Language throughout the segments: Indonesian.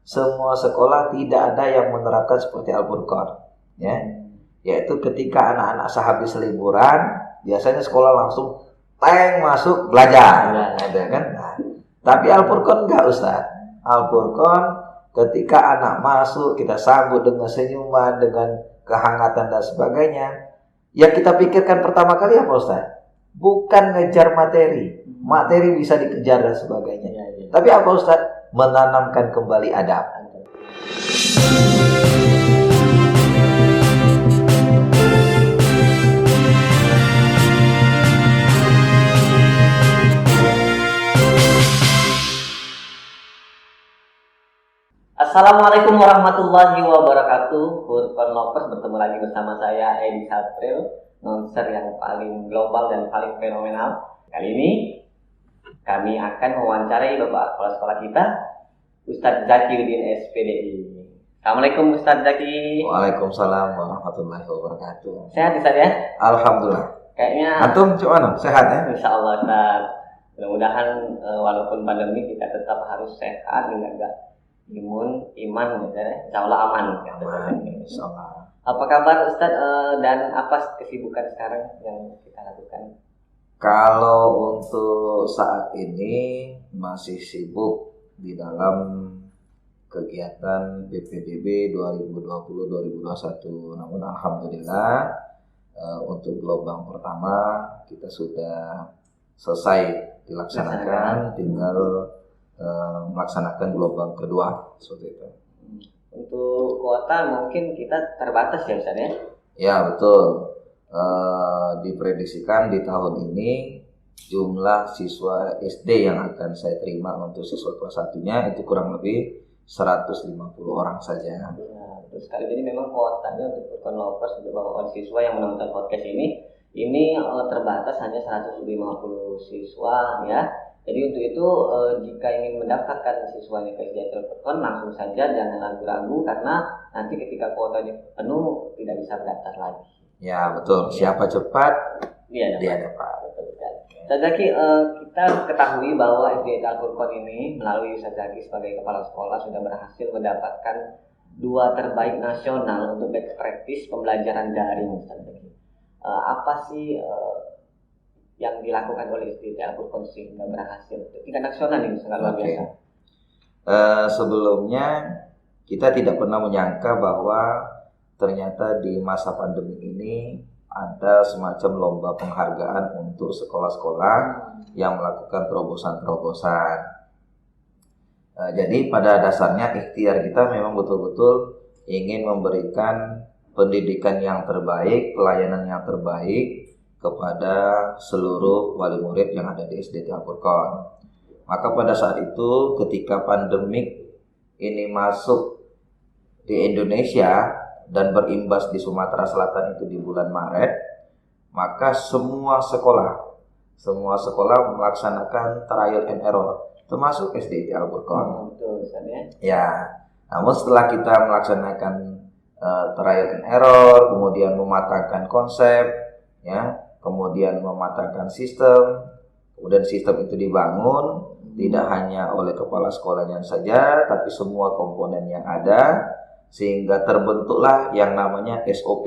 semua sekolah tidak ada yang menerapkan seperti Al-Furqan, ya. Yaitu ketika anak-anak sehabis liburan, biasanya sekolah langsung masuk belajar, gitu kan. Nah, tapi Al-Furqan enggak, Ustaz. Al-Furqan ketika anak masuk, kita sambut dengan senyuman, dengan kehangatan dan sebagainya. Yang kita pikirkan pertama kali apa, Ustaz? Bukan ngejar materi. Materi bisa dikejar dan sebagainya. Tapi apa, Ustaz? Menanamkan kembali adab. Assalamualaikum warahmatullahi wabarakatuh. Furqan Lovers, bertemu lagi bersama saya Edi Sapril, nonser yang paling global dan paling fenomenal. Kali ini kami akan mewawancarai Bapak Kepala Sekolah kita, Ustadz Zakiuddin SPDI. Assalamualaikum Ustadz Zaki. Waalaikumsalam warahmatullahi wabarakatuh. Sehat Ustadz ya? Alhamdulillah. Kayaknya antum gimana? Sehat ya? Insya Allah Ustadz. Mudah-mudahan walaupun pandemi kita tetap harus sehat, menjaga imun, iman, insya Allah aman. Insya Allah. Apa kabar Ustadz dan apa kesibukan sekarang yang kita lakukan? Kalau untuk saat ini masih sibuk di dalam kegiatan BPDB 2020-2021. Namun alhamdulillah untuk gelombang pertama kita sudah selesai dilaksanakan, tinggal melaksanakan gelombang kedua seperti itu. Untuk kuota mungkin kita terbatas ya Ustaz ya? Ya betul. Diprediksikan di tahun ini jumlah siswa SD yang akan saya terima untuk siswa kelas 1-nya itu kurang lebih 150 orang saja. Ya, betul sekali. Jadi memang kuotanya untuk Furqan Lovers, untuk Bapak siswa yang menonton podcast ini terbatas hanya 150 siswa ya. Jadi untuk itu jika ingin mendaftarkan siswanya ke SD Furqan, langsung saja, jangan ragu-ragu, karena nanti ketika kuotanya penuh tidak bisa mendaftar lagi. Ya betul. Siapa cepat dia dapat. Betul sekali. Ustaz Zaki, kita ketahui bahwa SD Al-Furqan ini melalui Ustaz Zaki sebagai kepala sekolah sudah berhasil mendapatkan 2 terbaik nasional untuk best practice pembelajaran daring, Ustaz Zaki. Apa sih yang dilakukan oleh SD Al-Furqan sehingga berhasil? Tingkat nasional ini sangat luar biasa. Sebelumnya kita tidak pernah menyangka bahwa ternyata di masa pandemi ini ada semacam lomba penghargaan untuk sekolah-sekolah yang melakukan terobosan-terobosan. Jadi pada dasarnya ikhtiar kita memang betul-betul ingin memberikan pendidikan yang terbaik, pelayanan yang terbaik kepada seluruh wali murid yang ada di SD Al-Furqan. Maka pada saat itu ketika pandemik ini masuk di Indonesia dan berimbas di Sumatera Selatan itu di bulan Maret, maka semua sekolah melaksanakan trial and error, termasuk SD Al-Furqan. Ya, namun setelah kita melaksanakan trial and error, kemudian mematangkan konsep, ya, kemudian mematangkan sistem, kemudian sistem itu dibangun tidak hanya oleh kepala sekolahnya saja, tapi semua komponen yang ada, sehingga terbentuklah yang namanya SOP.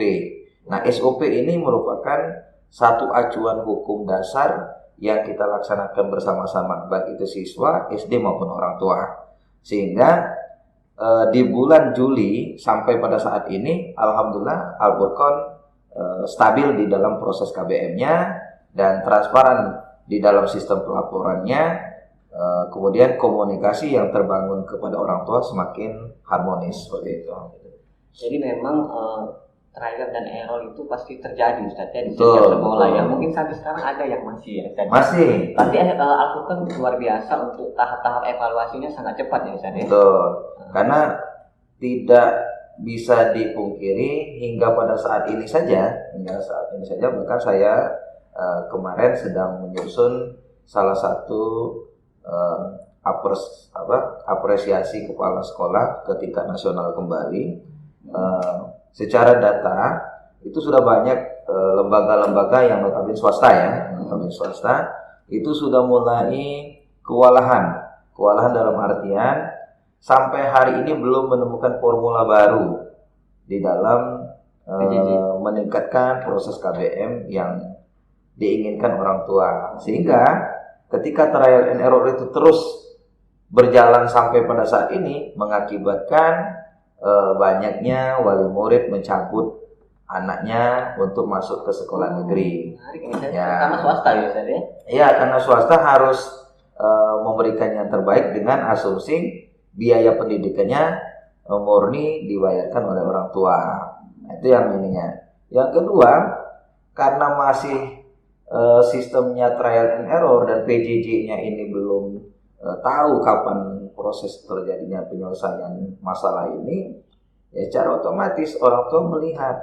Nah, SOP ini merupakan satu acuan hukum dasar yang kita laksanakan bersama-sama, baik itu siswa, SD maupun orang tua. Sehingga di bulan Juli sampai pada saat ini, alhamdulillah Al-Furqan stabil di dalam proses KBM-nya dan transparan di dalam sistem pelaporannya. Kemudian komunikasi yang terbangun kepada orang tua semakin harmonis seperti itu. Jadi memang trial dan error itu pasti terjadi Ustaz ya di setiap sekolah ya. Mungkin sampai sekarang ada yang masih ya Ustaz. Masih. Tapi Al-Furqan luar biasa untuk tahap-tahap evaluasinya sangat cepat ya Ustaz ya. Betul. Karena tidak bisa dipungkiri hingga saat ini saja bahkan saya kemarin sedang menyusun salah satu apresiasi kepala sekolah ke tingkat nasional kembali. Secara data itu sudah banyak lembaga-lembaga yang notabene swasta itu sudah mulai kewalahan dalam artian sampai hari ini belum menemukan formula baru di dalam meningkatkan proses KBM yang diinginkan orang tua. Sehingga ketika trial and error itu terus berjalan sampai pada saat ini mengakibatkan banyaknya wali murid mencabut anaknya untuk masuk ke sekolah negeri. Ya. Karena swasta ya, Ustaz ya? Iya, karena swasta harus memberikan yang terbaik dengan asumsi biaya pendidikannya murni dibayarkan oleh orang tua. Nah, itu yang ininya. Yang kedua, karena masih sistemnya trial and error dan PJJ-nya ini belum tahu kapan proses terjadinya penyelesaian masalah ini, ya secara otomatis orang tua melihat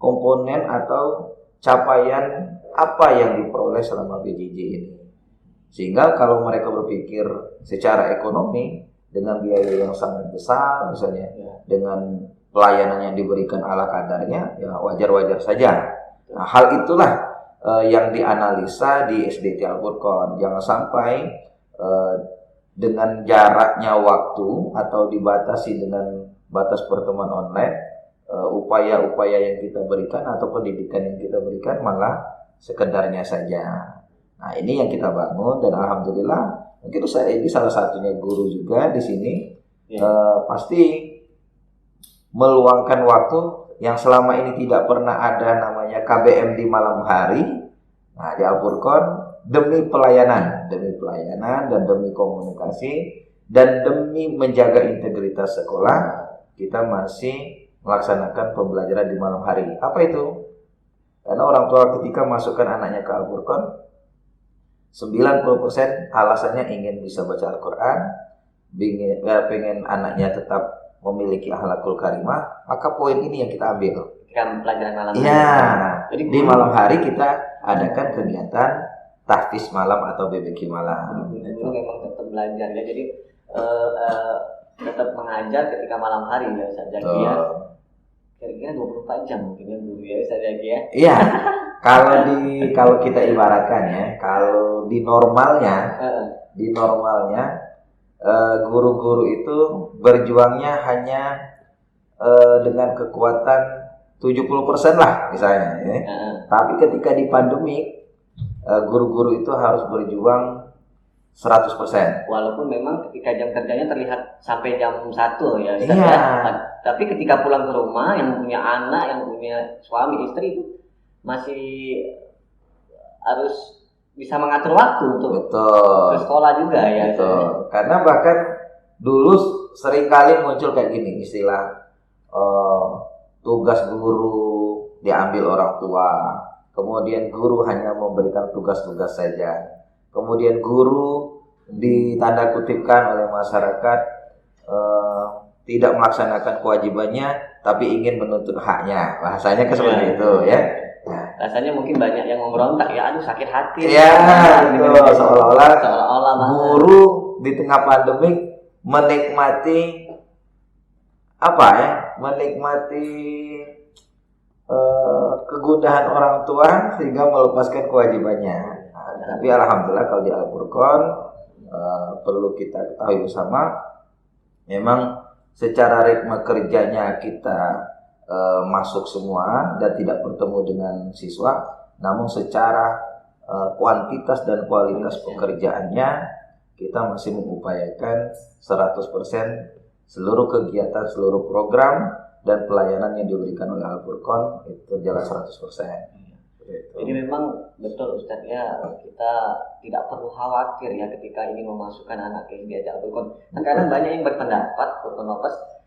komponen atau capaian apa yang diperoleh selama PJJ ini. Sehingga kalau mereka berpikir secara ekonomi dengan biaya yang sangat besar misalnya, dengan pelayanan yang diberikan ala kadarnya, ya wajar-wajar saja. Nah, hal itulah yang dianalisa di SDT Al-Furqon. Jangan sampai dengan jaraknya waktu atau dibatasi dengan batas pertemuan online, upaya-upaya yang kita berikan atau pendidikan yang kita berikan malah sekedarnya saja. Nah, ini yang kita bangun dan alhamdulillah mungkin saya ini salah satunya guru juga di sini pasti meluangkan waktu yang selama ini tidak pernah ada namanya KBM di malam hari. Nah, di Al-Furqon demi pelayanan dan demi komunikasi dan demi menjaga integritas sekolah, kita masih melaksanakan pembelajaran di malam hari. Apa itu? Karena orang tua ketika masukkan anaknya ke Al-Furqon, 90% alasannya ingin bisa baca Al-Quran, pengen anaknya tetap memiliki akhlakul karimah, maka poin ini yang kita ambil. Pelajaran malam hari. Iya. Jadi di malam hari kita adakan kegiatan tahfiz malam atau BBQ malam. Itu memang tetap belajar ya. Jadi tetap mengajar ketika malam hari ya Ustaz Zaki ya. Kira-kira 24 jam mungkin ya guru ya Ustaz Zaki ya. Iya. Kalau kita ibaratkan ya, kalau di normalnya guru-guru itu berjuangnya hanya dengan kekuatan 70% lah misalnya ya. Tapi ketika di pandemi guru-guru itu harus berjuang 100%. Walaupun memang ketika jam kerjanya terlihat sampai jam 1 ya Ustaz iya. Ya. Tapi ketika pulang ke rumah yang punya anak, yang punya suami, istri itu masih harus bisa mengatur waktu untuk ke sekolah juga ya. Betul. Karena bahkan dulu seringkali muncul kayak gini istilah tugas guru diambil orang tua, kemudian guru hanya memberikan tugas-tugas saja, kemudian guru ditanda kutipkan oleh masyarakat tidak melaksanakan kewajibannya tapi ingin menuntut haknya, bahasanya seperti itu ya. Nah, rasanya mungkin banyak yang memberontak ya, aduh sakit hati. Ya, betul. Seolah-olah guru di tengah pandemi menikmati menikmati kegundahan orang tua sehingga melepaskan kewajibannya. Nah, tapi alhamdulillah kalau di Al-Furqon perlu kita ketahui bersama, memang secara ritme kerjanya kita masuk semua dan tidak bertemu dengan siswa, namun secara kuantitas dan kualitas pekerjaannya kita masih mengupayakan 100% seluruh kegiatan, seluruh program dan pelayanan yang diberikan oleh Al-Furqon itu berjalan 100%. Jadi memang betul Ustadz ya, kita tidak perlu khawatir ya ketika ingin memasukkan anak ke SDT Al-Furqon. Nah, karena banyak yang berpendapat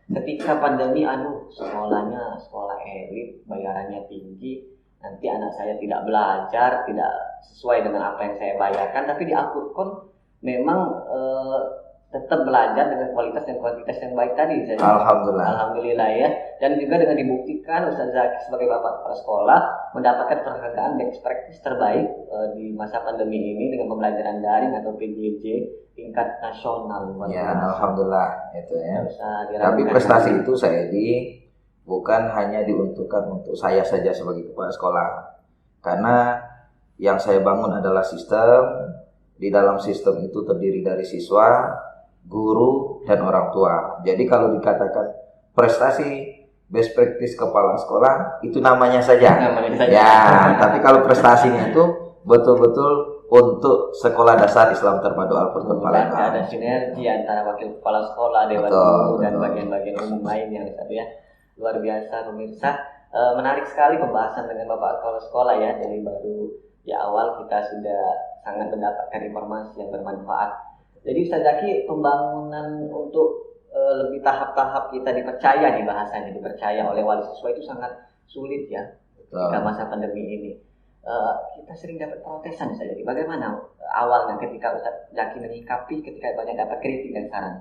ketika pandemi sekolahnya sekolah elit, bayarannya tinggi, nanti anak saya tidak belajar, tidak sesuai dengan apa yang saya bayarkan. Tapi di Al-Furqon memang tetap belajar dengan kualitas dan kuantitas yang baik tadi. Alhamdulillah ya. Dan juga dengan dibuktikan Ustaz Zaki sebagai bapak kepala sekolah mendapatkan penghargaan best practice terbaik di masa pandemi ini dengan pembelajaran daring atau PJJ tingkat nasional. Ya, alhamdulillah itu ya. Tapi prestasi itu bukan hanya diuntukkan untuk saya saja sebagai kepala sekolah. Karena yang saya bangun adalah sistem. Di dalam sistem itu terdiri dari siswa guru dan orang tua. Jadi kalau dikatakan prestasi best practice kepala sekolah itu namanya saja. Ya, tapi kalau prestasinya itu betul-betul untuk sekolah dasar Islam terpadu Al-Furqan Palembang. Ada sinergi antara wakil kepala sekolah, dewan guru dan bagian-bagian umum lainnya, ya. Luar biasa pemirsa. Menarik sekali pembahasan dengan Bapak Kepala Sekolah ya. Dari baru ya awal kita sudah sangat mendapatkan informasi yang bermanfaat. Jadi Ustaz Zaki, pembangunan untuk lebih tahap-tahap kita dipercaya nih, bahasanya dipercaya oleh wali siswa itu sangat sulit ya ketika masa pandemi ini. Kita sering dapat protesan saja. Bagaimana awalnya ketika Ustaz Zaki menyikapi ketika banyak dapat kritik dan saran?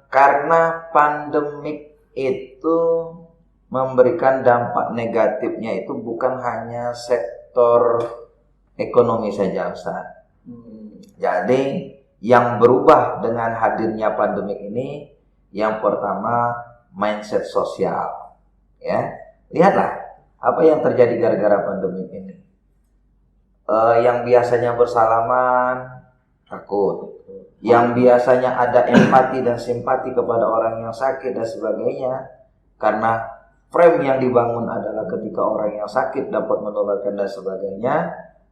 Karena pandemik itu memberikan dampak negatifnya itu bukan hanya sektor ekonomi saja, Ustaz. Jadi yang berubah dengan hadirnya pandemik ini, yang pertama mindset sosial. Ya, lihatlah apa yang terjadi gara-gara pandemi ini. Yang biasanya bersalaman takut, yang biasanya ada empati dan simpati kepada orang yang sakit dan sebagainya, karena frame yang dibangun adalah ketika orang yang sakit dapat menularkan dan sebagainya,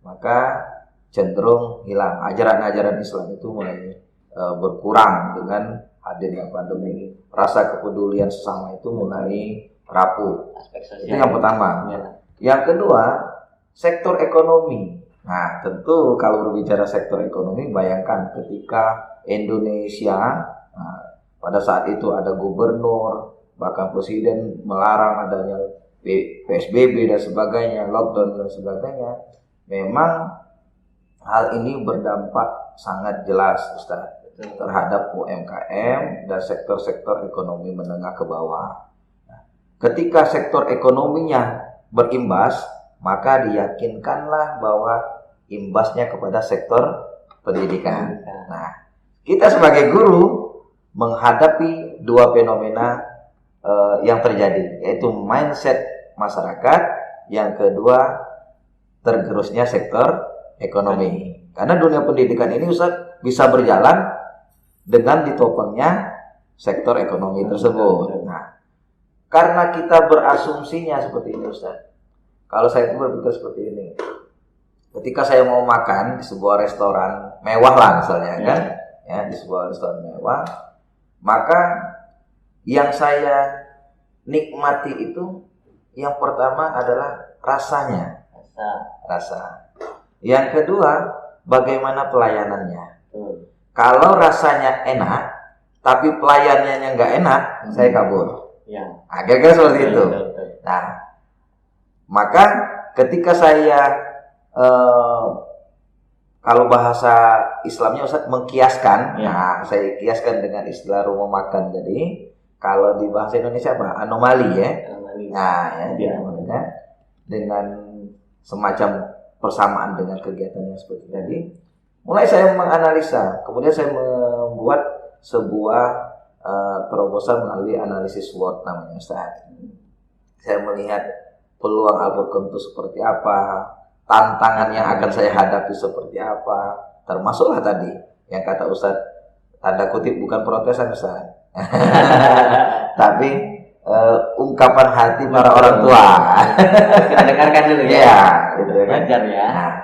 maka cenderung hilang. Ajaran-ajaran Islam itu mulai berkurang dengan hadirnya pandemi. Rasa kepedulian sesama itu mulai rapuh. Itu yang pertama. Ya. Yang kedua, sektor ekonomi. Nah, tentu kalau berbicara sektor ekonomi, bayangkan ketika Indonesia, pada saat itu ada gubernur, bahkan presiden melarang adanya PSBB dan sebagainya, lockdown dan sebagainya. Memang hal ini berdampak sangat jelas, Ustaz, terhadap UMKM dan sektor-sektor ekonomi menengah ke bawah. Ketika sektor ekonominya berimbas, maka diyakinkanlah bahwa imbasnya kepada sektor pendidikan. Nah, kita sebagai guru menghadapi dua fenomena yang terjadi, yaitu mindset masyarakat, yang kedua tergerusnya sektor ekonomi. Karena dunia pendidikan ini Ustaz bisa berjalan dengan ditopangnya sektor ekonomi tersebut. Nah, karena kita berasumsinya seperti ini, Ustaz. Kalau saya itu berpikir seperti ini. Ketika saya mau makan di sebuah restoran mewah lah misalnya, kan? Ya, di sebuah restoran mewah, maka yang saya nikmati itu yang pertama adalah rasanya. Rasa. Yang kedua, bagaimana pelayanannya. Kalau rasanya enak, tapi pelayanannya nggak enak, saya kabur. Ya. Kira-kira seperti itu. Nah, maka ketika saya kalau bahasa Islamnya Ustaz mengkiaskan, nah saya kiaskan dengan istilah rumah makan. Jadi kalau di bahasa Indonesia apa? Anomali ya. Nah, ya, dengan semacam persamaan dengan kegiatan yang seperti tadi. Mulai saya menganalisa, kemudian saya membuat sebuah terobosan melalui analisis SWOT namanya, Ustaz. Saya melihat peluang Al-Furqan itu seperti apa, tantangan yang akan saya hadapi seperti apa, termasuklah tadi yang kata Ustaz, tanda kutip bukan protesan, Ustaz. Tapi ungkapan hati para orang tua. Kita dengarkan dulu ya. Ya, gitu kan. Wajar ya. Nah,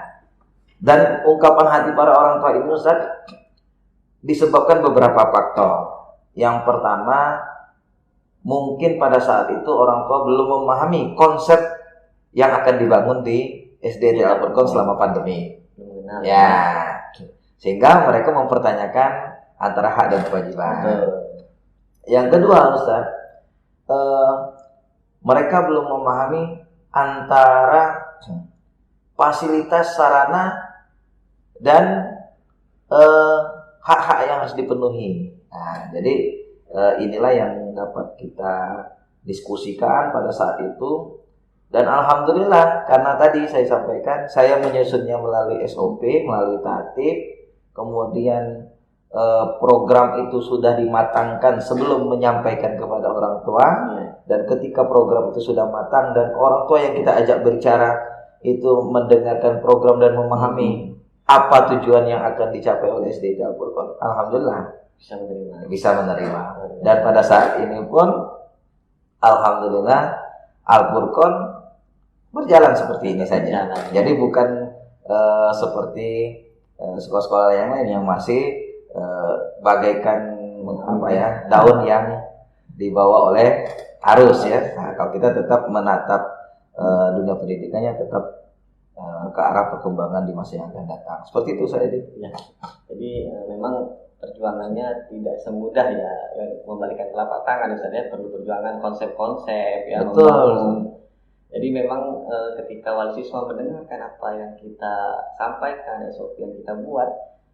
dan ungkapan hati para orang tua ini Ustaz disebabkan beberapa faktor. Yang pertama, mungkin pada saat itu orang tua belum memahami konsep yang akan dibangun di SDT Al-Furqan selama pandemi. Ya, sehingga mereka mempertanyakan antara hak dan kewajiban. Yang kedua, Ustaz, mereka belum memahami antara fasilitas sarana dan hak-hak yang harus dipenuhi. Nah, jadi inilah yang dapat kita diskusikan pada saat itu. Dan alhamdulillah, karena tadi saya sampaikan, saya menyusunnya melalui SOP, melalui tatib, kemudian program itu sudah dimatangkan sebelum menyampaikan kepada orang tua. Dan ketika program itu sudah matang dan orang tua yang kita ajak berbicara itu mendengarkan program dan memahami apa tujuan yang akan dicapai oleh SDIT Al-Furqon, alhamdulillah bisa menerima. Dan pada saat ini pun alhamdulillah Al-Furqon berjalan seperti ini saja. Jadi bukan seperti sekolah-sekolah yang lain yang masih bagaikan daun yang dibawa oleh arus ya. Nah, kalau kita tetap menatap dunia pendidikannya tetap ke arah perkembangan di masa yang akan datang. Seperti itu saya ya. Jadi memang perjuangannya tidak semudah ya membalikan telapak tangan, misalnya perlu perjuangan konsep-konsep ya. Betul. Jadi memang ketika wali siswa mendengarkan apa yang kita sampaikan, SOP yang kita buat,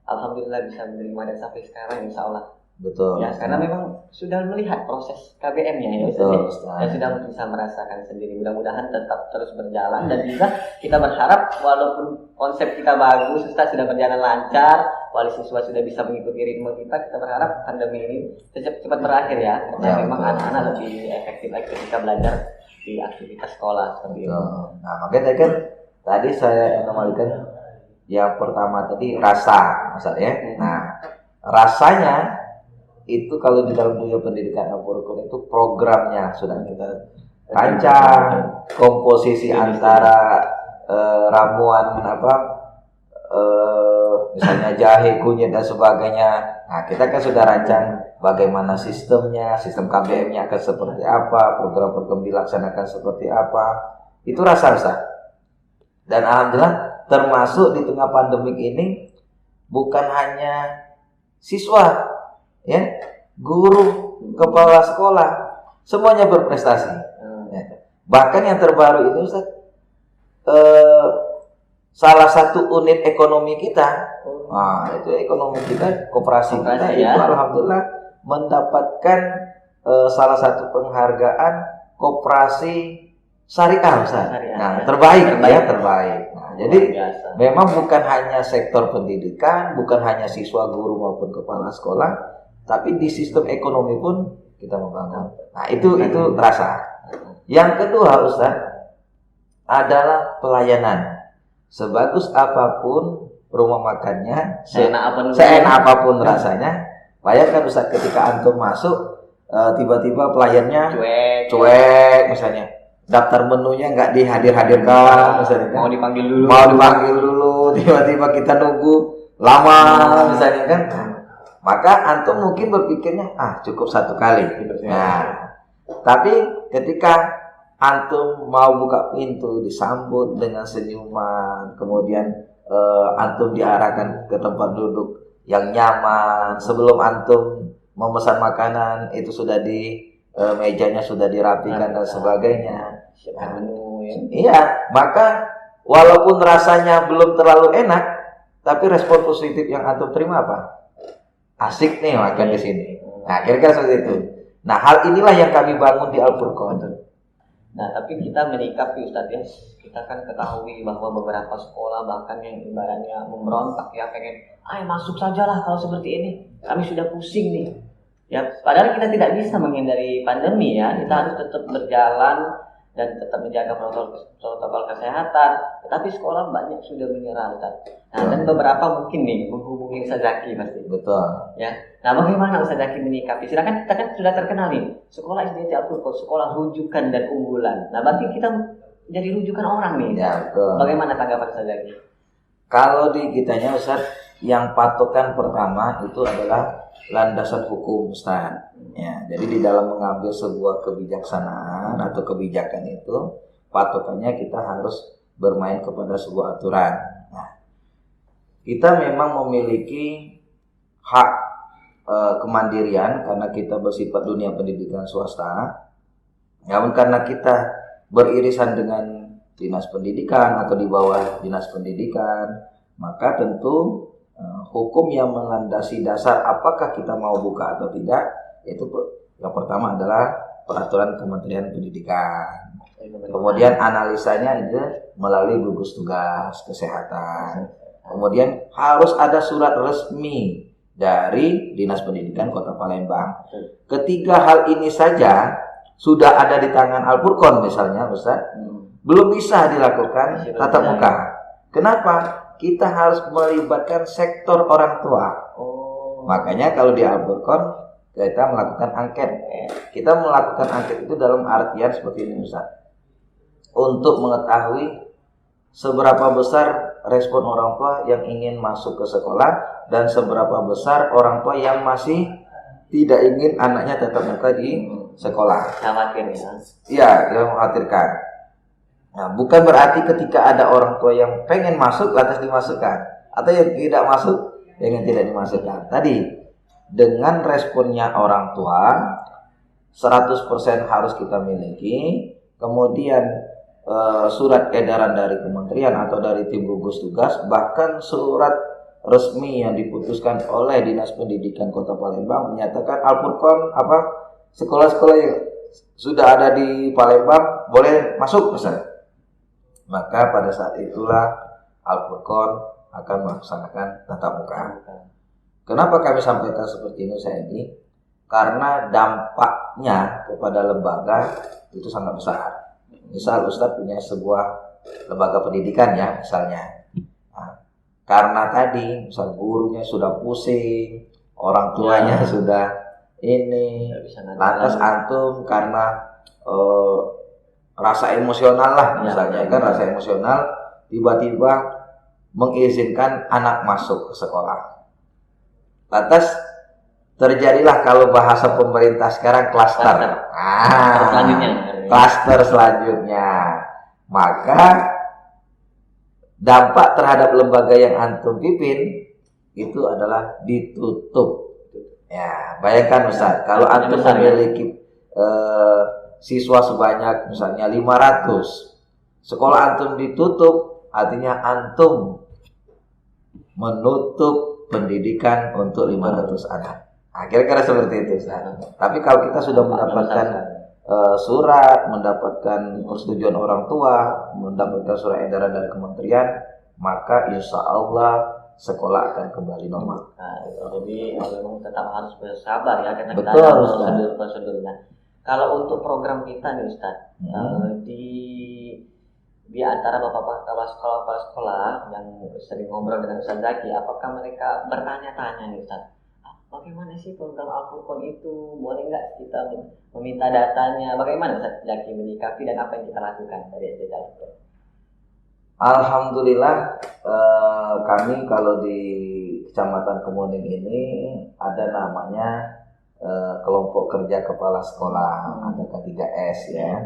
alhamdulillah bisa menerima dan sampai sekarang insya Allah. Betul. Ya, karena memang sudah melihat proses KBM-nya ya, betul, dan sudah bisa merasakan sendiri. Mudah-mudahan tetap terus berjalan dan juga kita berharap walaupun konsep kita bagus, Ustaz sudah berjalan lancar, wali siswa sudah bisa mengikuti ritme kita berharap pandemi ini cepat berakhir ya. Karena memang anak-anak lebih efektif lagi ketika belajar di aktivitas sekolah seperti itu. Nah, makanya tadi saya kembalikan yang pertama tadi rasa, maksudnya. Nah, rasanya itu kalau di dalam dunia pendidikan Al-Furqon itu programnya sudah kita rancang, komposisi antara ramuan misalnya jahe, kunyit dan sebagainya. Nah, kita kan sudah rancang bagaimana sistemnya, sistem KBM-nya akan seperti apa, program-program dilaksanakan seperti apa. Itu rasa. Dan alhamdulillah termasuk di tengah pandemik ini bukan hanya siswa ya, guru, kepala sekolah, semuanya berprestasi. Bahkan yang terbaru itu Ustaz, salah satu unit ekonomi kita, itu ekonomi kita, koperasi kita ya, itu alhamdulillah mendapatkan salah satu penghargaan koperasi syariah Ustaz. Nah, terbaik. Nah, jadi memang bukan hanya sektor pendidikan, bukan hanya siswa, guru maupun kepala sekolah, tapi di sistem ekonomi pun kita membangun. Nah, itu terasa. Yang kedua Ustaz adalah pelayanan. Sebagus apapun rumah makannya, seenak apapun rasanya, bayangkan Ustaz ketika antum masuk tiba-tiba pelayannya cuek misalnya. Daftar menunya nggak dihadirkan misalnya. Mau dipanggil dulu, tiba-tiba kita nunggu lama misalnya kan. Maka antum mungkin berpikirnya cukup satu kali. Nah, tapi ketika antum mau buka pintu disambut dengan senyuman, kemudian antum diarahkan ke tempat duduk yang nyaman, sebelum antum memesan makanan itu sudah di mejanya sudah dirapikan dan sebagainya. Iya, maka walaupun rasanya belum terlalu enak, tapi respon positif yang antum terima apa? Asik nih makan di sini. Nah, kira-kira seperti itu. Nah, hal inilah yang kami bangun di Al-Furqon. Nah, tapi kita menyikapi Ustadz ya, kita kan ketahui bahwa beberapa sekolah bahkan yang ibaratnya memberontak ya, pengen, masuk sajalah kalau seperti ini. Kami sudah pusing nih. Ya, padahal kita tidak bisa menghindari pandemi ya, kita harus tetap berjalan dan tetap menjaga protokol kesehatan. Tetapi sekolah banyak sudah menyerah Ustadz. Nah, dan beberapa mungkin nih menghubungi Ustaz Zaki pasti. Betul. Ya. Nah, bagaimana Ustaz Zaki menyikapi? Silakan, kita kan sudah terkenal nih, sekolah SDIT Al-Furqon, sekolah rujukan dan unggulan. Nah, berarti kita jadi rujukan orang nih. Ya, betul. Bagaimana tanggapan Ustaz Zaki? Kalau di kitanya Ustaz, yang patokan pertama itu adalah landasan hukum Ustaz. Ya, jadi di dalam mengambil sebuah kebijaksanaan atau kebijakan itu, patokannya kita harus bermain kepada sebuah aturan. Nah, kita memang memiliki hak kemandirian karena kita bersifat dunia pendidikan swasta. Namun karena kita beririsan dengan dinas pendidikan atau di bawah dinas pendidikan, maka tentu hukum yang melandasi dasar apakah kita mau buka atau tidak, itu yang pertama adalah peraturan Kementerian Pendidikan. Kemudian analisanya itu melalui gugus tugas kesehatan. Kemudian harus ada surat resmi dari Dinas Pendidikan Kota Palembang. Ketiga hal ini saja sudah ada di tangan Al-Furqon misalnya Ustaz, belum bisa dilakukan tatap muka. Kenapa? kita harus melibatkan sektor orang tua. Makanya kalau di Al-Furqan kita melakukan angket. Kita melakukan angket itu dalam artian seperti ini Ustaz. Untuk mengetahui seberapa besar respon orang tua yang ingin masuk ke sekolah dan seberapa besar orang tua yang masih tidak ingin anaknya tetap muka di sekolah. Khawatir ya? Iya, yang mengkhawatirkan. Nah, bukan berarti ketika ada orang tua yang pengen masuk lantas dimasukkan, atau yang tidak masuk yang tidak dimasukkan. Tadi dengan responnya orang tua 100% harus kita miliki. Kemudian surat edaran dari kementerian atau dari tim gugus tugas, bahkan surat resmi yang diputuskan oleh Dinas Pendidikan Kota Palembang menyatakan Al-Furqan sekolah-sekolah yang sudah ada di Palembang boleh masuk Ustaz. Maka pada saat itulah Al-Furqan akan melaksanakan tatap muka. Kenapa kami sampaikan seperti ini Ustaz Edi? Karena dampaknya kepada lembaga itu sangat besar. Misal Ustaz punya sebuah lembaga pendidikan ya misalnya. Nah, karena tadi misal gurunya sudah pusing, orang tuanya sudah ini, lantas antum karena rasa emosional lah misalnya kan rasa emosional tiba-tiba mengizinkan anak masuk ke sekolah. Lantas terjadilah kalau bahasa pemerintah sekarang klaster. Klaster selanjutnya. Maka dampak terhadap lembaga yang antum pimpin itu adalah ditutup. Ya, bayangkan Ustaz, kalau antum memiliki siswa sebanyak misalnya 500, sekolah antum ditutup, artinya antum menutup pendidikan untuk 500 anak. Nah, kira-kira seperti itu Ustaz. Tapi kalau kita sudah mendapatkan surat, mendapatkan persetujuan orang tua, mendapatkan surat edaran dari kementerian, maka insya Allah sekolah akan kembali normal. Nah, jadi memang tetap harus bersabar ya karena kita ada prosedurnya. Kalau untuk program kita nih Ustaz, di antara bapak-bapak kepala sekolah yang sering ngobrol dengan Ustaz Zaki, apakah mereka bertanya-tanya nih Ustaz, bagaimana sih program Al-Furqan itu? Boleh nggak kita meminta datanya? Bagaimana Ustaz Zaki menyikapi dan apa yang kita lakukan dari SD Al-Furqan? Alhamdulillah kami kalau di Kecamatan Kemuning ini ada namanya kelompok kerja kepala sekolah atau K3S ya.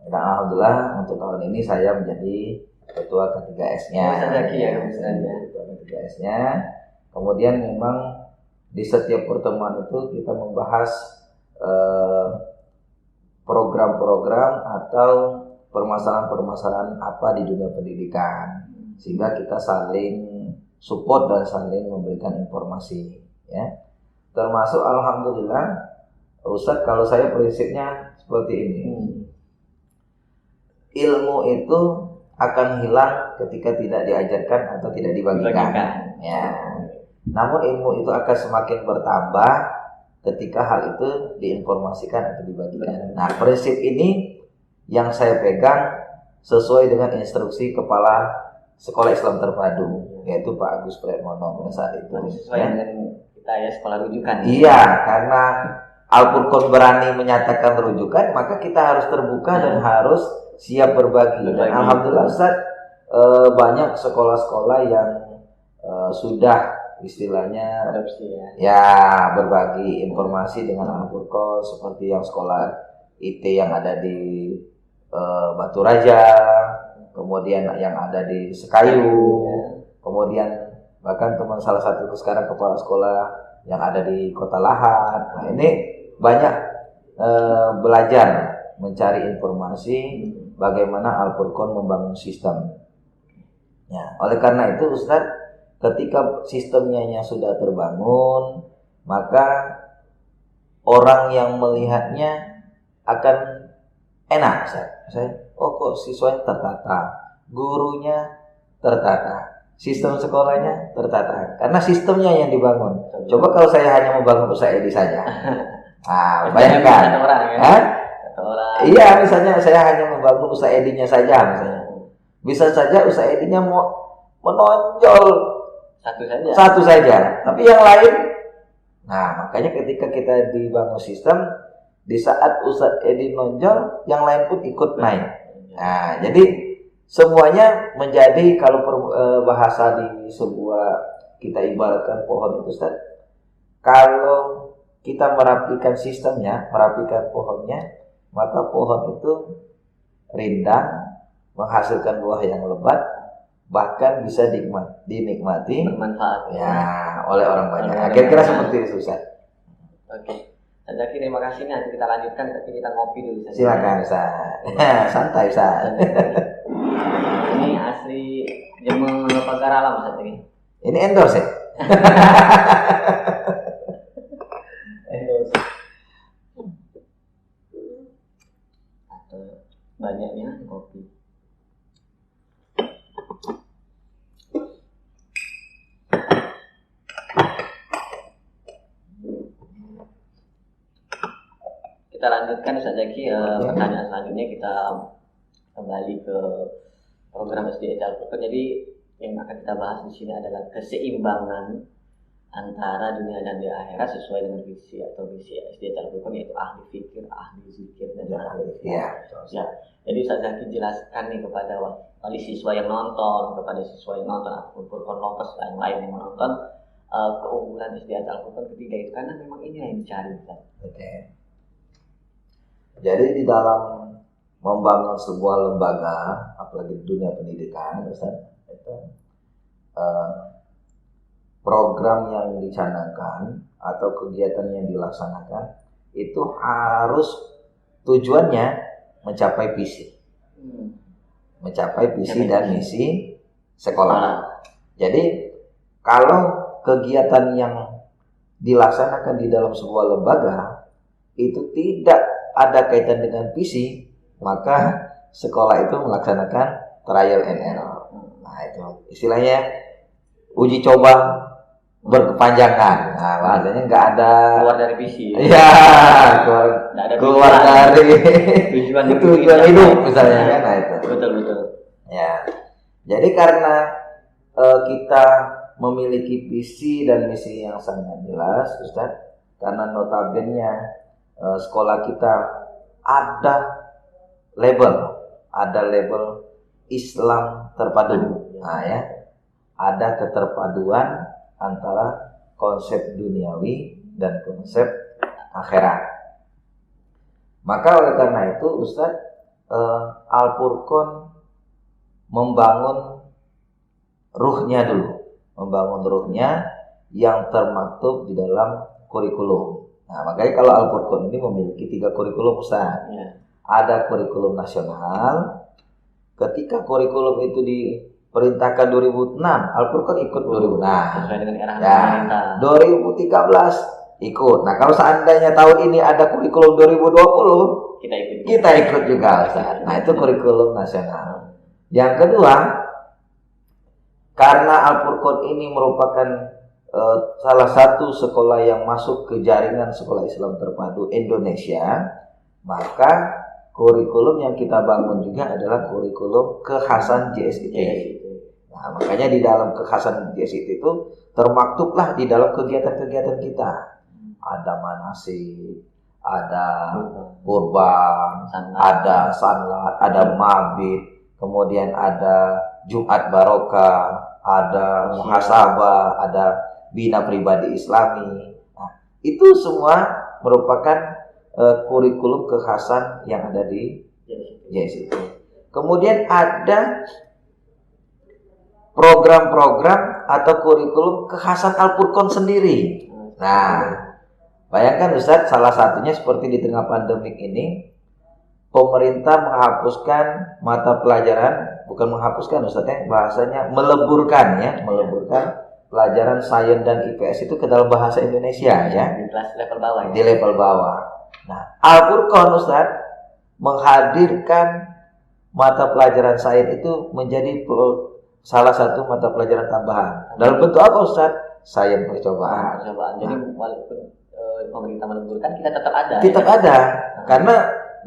Dan alhamdulillah untuk tahun ini saya menjadi ketua K3S-nya. Ketua K3S-nya. Kemudian memang di setiap pertemuan itu kita membahas program-program atau permasalahan-permasalahan apa di dunia pendidikan, sehingga kita saling support dan saling memberikan informasi ya. Termasuk alhamdulillah Ustadz, kalau saya prinsipnya seperti ini, ilmu itu akan hilang ketika tidak diajarkan atau tidak dibagikan. Ya. Namun ilmu itu akan semakin bertambah ketika hal itu diinformasikan atau dibagikan. Nah, prinsip ini yang saya pegang sesuai dengan instruksi Kepala Sekolah Islam Terpadu, yaitu Pak Agus Praetmono pada saat itu. Sesuai dengan kita ya sekolah rujukan. Iya, karena Al-Furqan berani menyatakan rujukan, maka kita harus terbuka dan harus siap berbagi. Dan alhamdulillah Ustaz, banyak sekolah-sekolah yang sudah istilahnya berbagi informasi dengan Al-Furqan, seperti yang sekolah IT yang ada di Batu Raja, kemudian yang ada di Sekayu, kemudian bahkan teman salah satu sekarang kepala sekolah yang ada di Kota Lahat. Nah, ini banyak belajar mencari informasi bagaimana Al-Furqan membangun sistem. Ya, oleh karena itu Ustaz, ketika sistemnya sudah terbangun, maka orang yang melihatnya akan enak Ustaz. Kok siswanya tertata, gurunya tertata, sistem sekolahnya tertata, karena sistemnya yang dibangun. Coba kalau saya hanya membangun Ustaz Edi saja, bayangkan, iya misalnya saya hanya membangun Ustaz Edinya saja, misalnya bisa saja Ustaz Edinya menonjol satu saja, tapi yang lain. Nah, makanya ketika kita dibangun sistem, di saat Ustadz Edi nonjol, yang lain pun ikut naik. Nah, jadi semuanya menjadi, kalau bahasa di sebuah, kita ibaratkan pohon itu Ustadz, kalau kita merapikan sistemnya, merapikan pohonnya, maka pohon itu rindang, menghasilkan buah yang lebat, bahkan bisa dinikmati, bermanfaat ya oleh orang banyak. Kira-kira seperti itu Ustaz. Oke. Zaki, terima kasih. Nanti kita lanjutkan, tapi kita ngopi dulu Ustaz. Silakan Ustaz. Santai Ustaz. Ini asli Jemeng Pagar Alam Ustaz ini. Ini endorse ya? Endorse. Atau banyaknya kopi. Kita lanjutkan Ustaz Zaki, pertanyaan selanjutnya kita kembali ke program SDA Al-Furqan. Jadi yang akan kita bahas di sini adalah keseimbangan antara dunia dan di akhirat sesuai dengan visi atau misi SDA Al-Furqan, yaitu ahli fikir, ahli zikir, dan ahli fikir. Ya. Jadi Ustaz Zaki jelaskan nih kepada wali siswa yang nonton, kepada siswa yang nonton ataupun Furqan Lovers yang lain yang menonton, keunggulan SDA Al-Furqan ketiga itu, karena memang ini yang dicari Ustaz. Oke. Jadi di dalam membangun sebuah lembaga, apalagi dunia pendidikan, Ustaz, itu program yang dicanangkan atau kegiatan yang dilaksanakan itu harus tujuannya mencapai visi, mencapai visi dan misi sekolah. Jadi kalau kegiatan yang dilaksanakan di dalam sebuah lembaga itu tidak ada kaitan dengan visi, maka sekolah itu melaksanakan trial and error. Nah, itu istilahnya uji coba berkepanjangan. Nah, bahasanya nggak ada keluar dari visi. Iya, keluar dari tujuan hidup misalnya kan. Nah, itu. Betul. Ya. Jadi karena kita memiliki visi dan misi yang sangat jelas, Ustaz, karena notabene sekolah kita ada label Islam terpadu. Nah ya, ada keterpaduan antara konsep duniawi dan konsep akhirat. Maka oleh karena itu Ustadz, Al-Furqan membangun ruhnya dulu, yang termaktub di dalam kurikulum. Nah, makanya kalau Al-Furqan ini memiliki 3 kurikulum Ustaz. Ya. Ada kurikulum nasional. Ketika kurikulum itu diperintahkan 2006, Al-Furqan ikut 2006. Sesuai dengan era pemerintah. 2013 ikut. Nah, kalau seandainya tahun ini ada kurikulum 2020, kita ikut juga Ustaz. Nah, itu kurikulum nasional. Yang kedua, karena Al-Furqan ini merupakan salah satu sekolah yang masuk ke jaringan sekolah Islam terpadu Indonesia, maka kurikulum yang kita bangun juga adalah kurikulum kekhasan JSIT. Nah, makanya di dalam kekhasan JSIT itu termaktublah di dalam kegiatan-kegiatan kita. Ada manasik, ada kurban, ada sanlat, ada mabit, kemudian ada Jumat Barokah, ada muhasabah, ada bina pribadi Islami. Nah, itu semua merupakan kurikulum kekhasan yang ada di JSIT. Kemudian ada program-program atau kurikulum kekhasan Al-Furqan sendiri. Nah, bayangkan Ustaz, salah satunya seperti di tengah pandemik ini, pemerintah menghapuskan mata pelajaran, bukan menghapuskan Ustaz ya, bahasanya meleburkan pelajaran sains dan IPS itu ke dalam bahasa Indonesia ya. Di kelas level bawah ya. Di level bawah. Nah, Al-Furqan Ustaz menghadirkan mata pelajaran sains itu menjadi salah satu mata pelajaran tambahan. Dalam bentuk apa Ustaz? Sains percobaan. Jadi walaupun pemerintah meleburkan, kita tetap ada. Tetap ada. Karena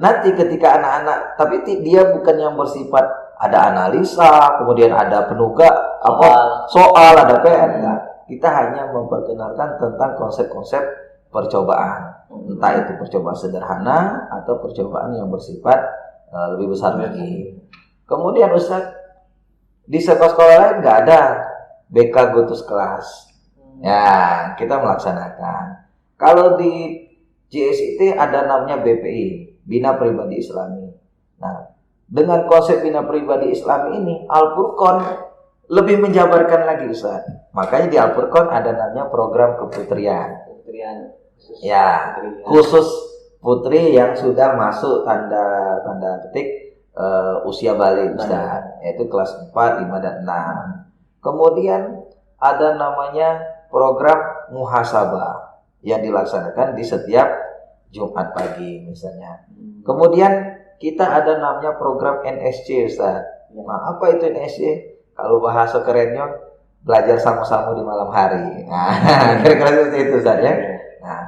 nanti ketika anak-anak, tapi dia bukan yang bersifat ada analisa, kemudian ada soal, ada PR. Enggak. Kita hanya memperkenalkan tentang konsep-konsep percobaan. Entah itu percobaan sederhana atau percobaan yang bersifat lebih besar lagi. Kemudian Ustaz, di sekolah-sekolah lain nggak ada BK Gutus kelas. Ya, kita melaksanakan. Kalau di JSIT ada namanya BPI, Bina Pribadi Islami. Nah, dengan konsep Bina Pribadi Islami ini, Al-Furqan lebih menjabarkan lagi Ustaz. Makanya di Al-Furqan ada namanya program keputrian. Khusus putri yang sudah masuk tanda petik usia balik Ustaz, yaitu kelas 4, 5, dan 6. Kemudian ada namanya program muhasabah yang dilaksanakan di setiap Jumat pagi misalnya. Kemudian kita ada namanya program NSC Ustaz. Nah, apa itu NSC? Kalau bahasa kerennya belajar sama-sama di malam hari. Nah, kira-kira seperti itu Ustaz ya. Nah,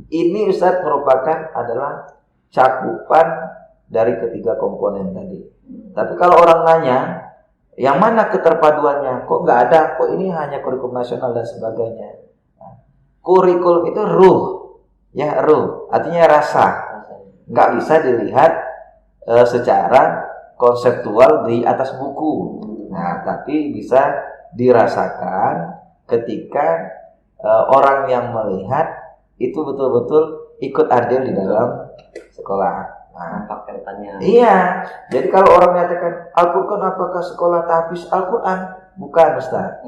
ini Ustaz merupakan adalah cakupan dari ketiga komponen tadi. Tapi kalau orang nanya, yang mana keterpaduannya? Kok nggak ada? Kok ini hanya kurikulum nasional dan sebagainya? Nah, kurikulum itu ruh, ya ruh, artinya rasa. Nggak bisa dilihat secara konseptual di atas buku. Nah, tapi bisa dirasakan ketika orang yang melihat itu betul-betul ikut andil di dalam sekolah. Nah, iya. Jadi kalau orang menyatakan Al-Furqan apakah sekolah tahfiz Al-Quran? Bukan Ustaz.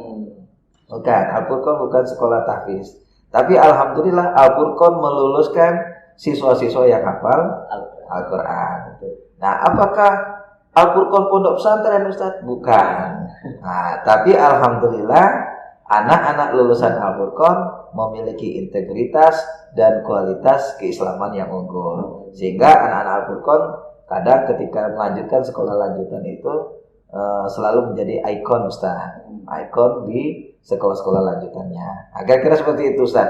Bukan, Al-Furqan bukan sekolah tahfiz. Tapi alhamdulillah Al-Furqan meluluskan siswa-siswa yang hafal Al-Quran. Nah, apakah Al-Furqan pondok pesantren Ustaz? Bukan. Nah, tapi alhamdulillah anak-anak lulusan Al-Furqan memiliki integritas dan kualitas keislaman yang unggul. Sehingga anak-anak Al-Furqan kadang ketika melanjutkan sekolah lanjutan itu selalu menjadi ikon Ustaz. Ikon di sekolah-sekolah lanjutannya. Kira-kira seperti itu Ustaz.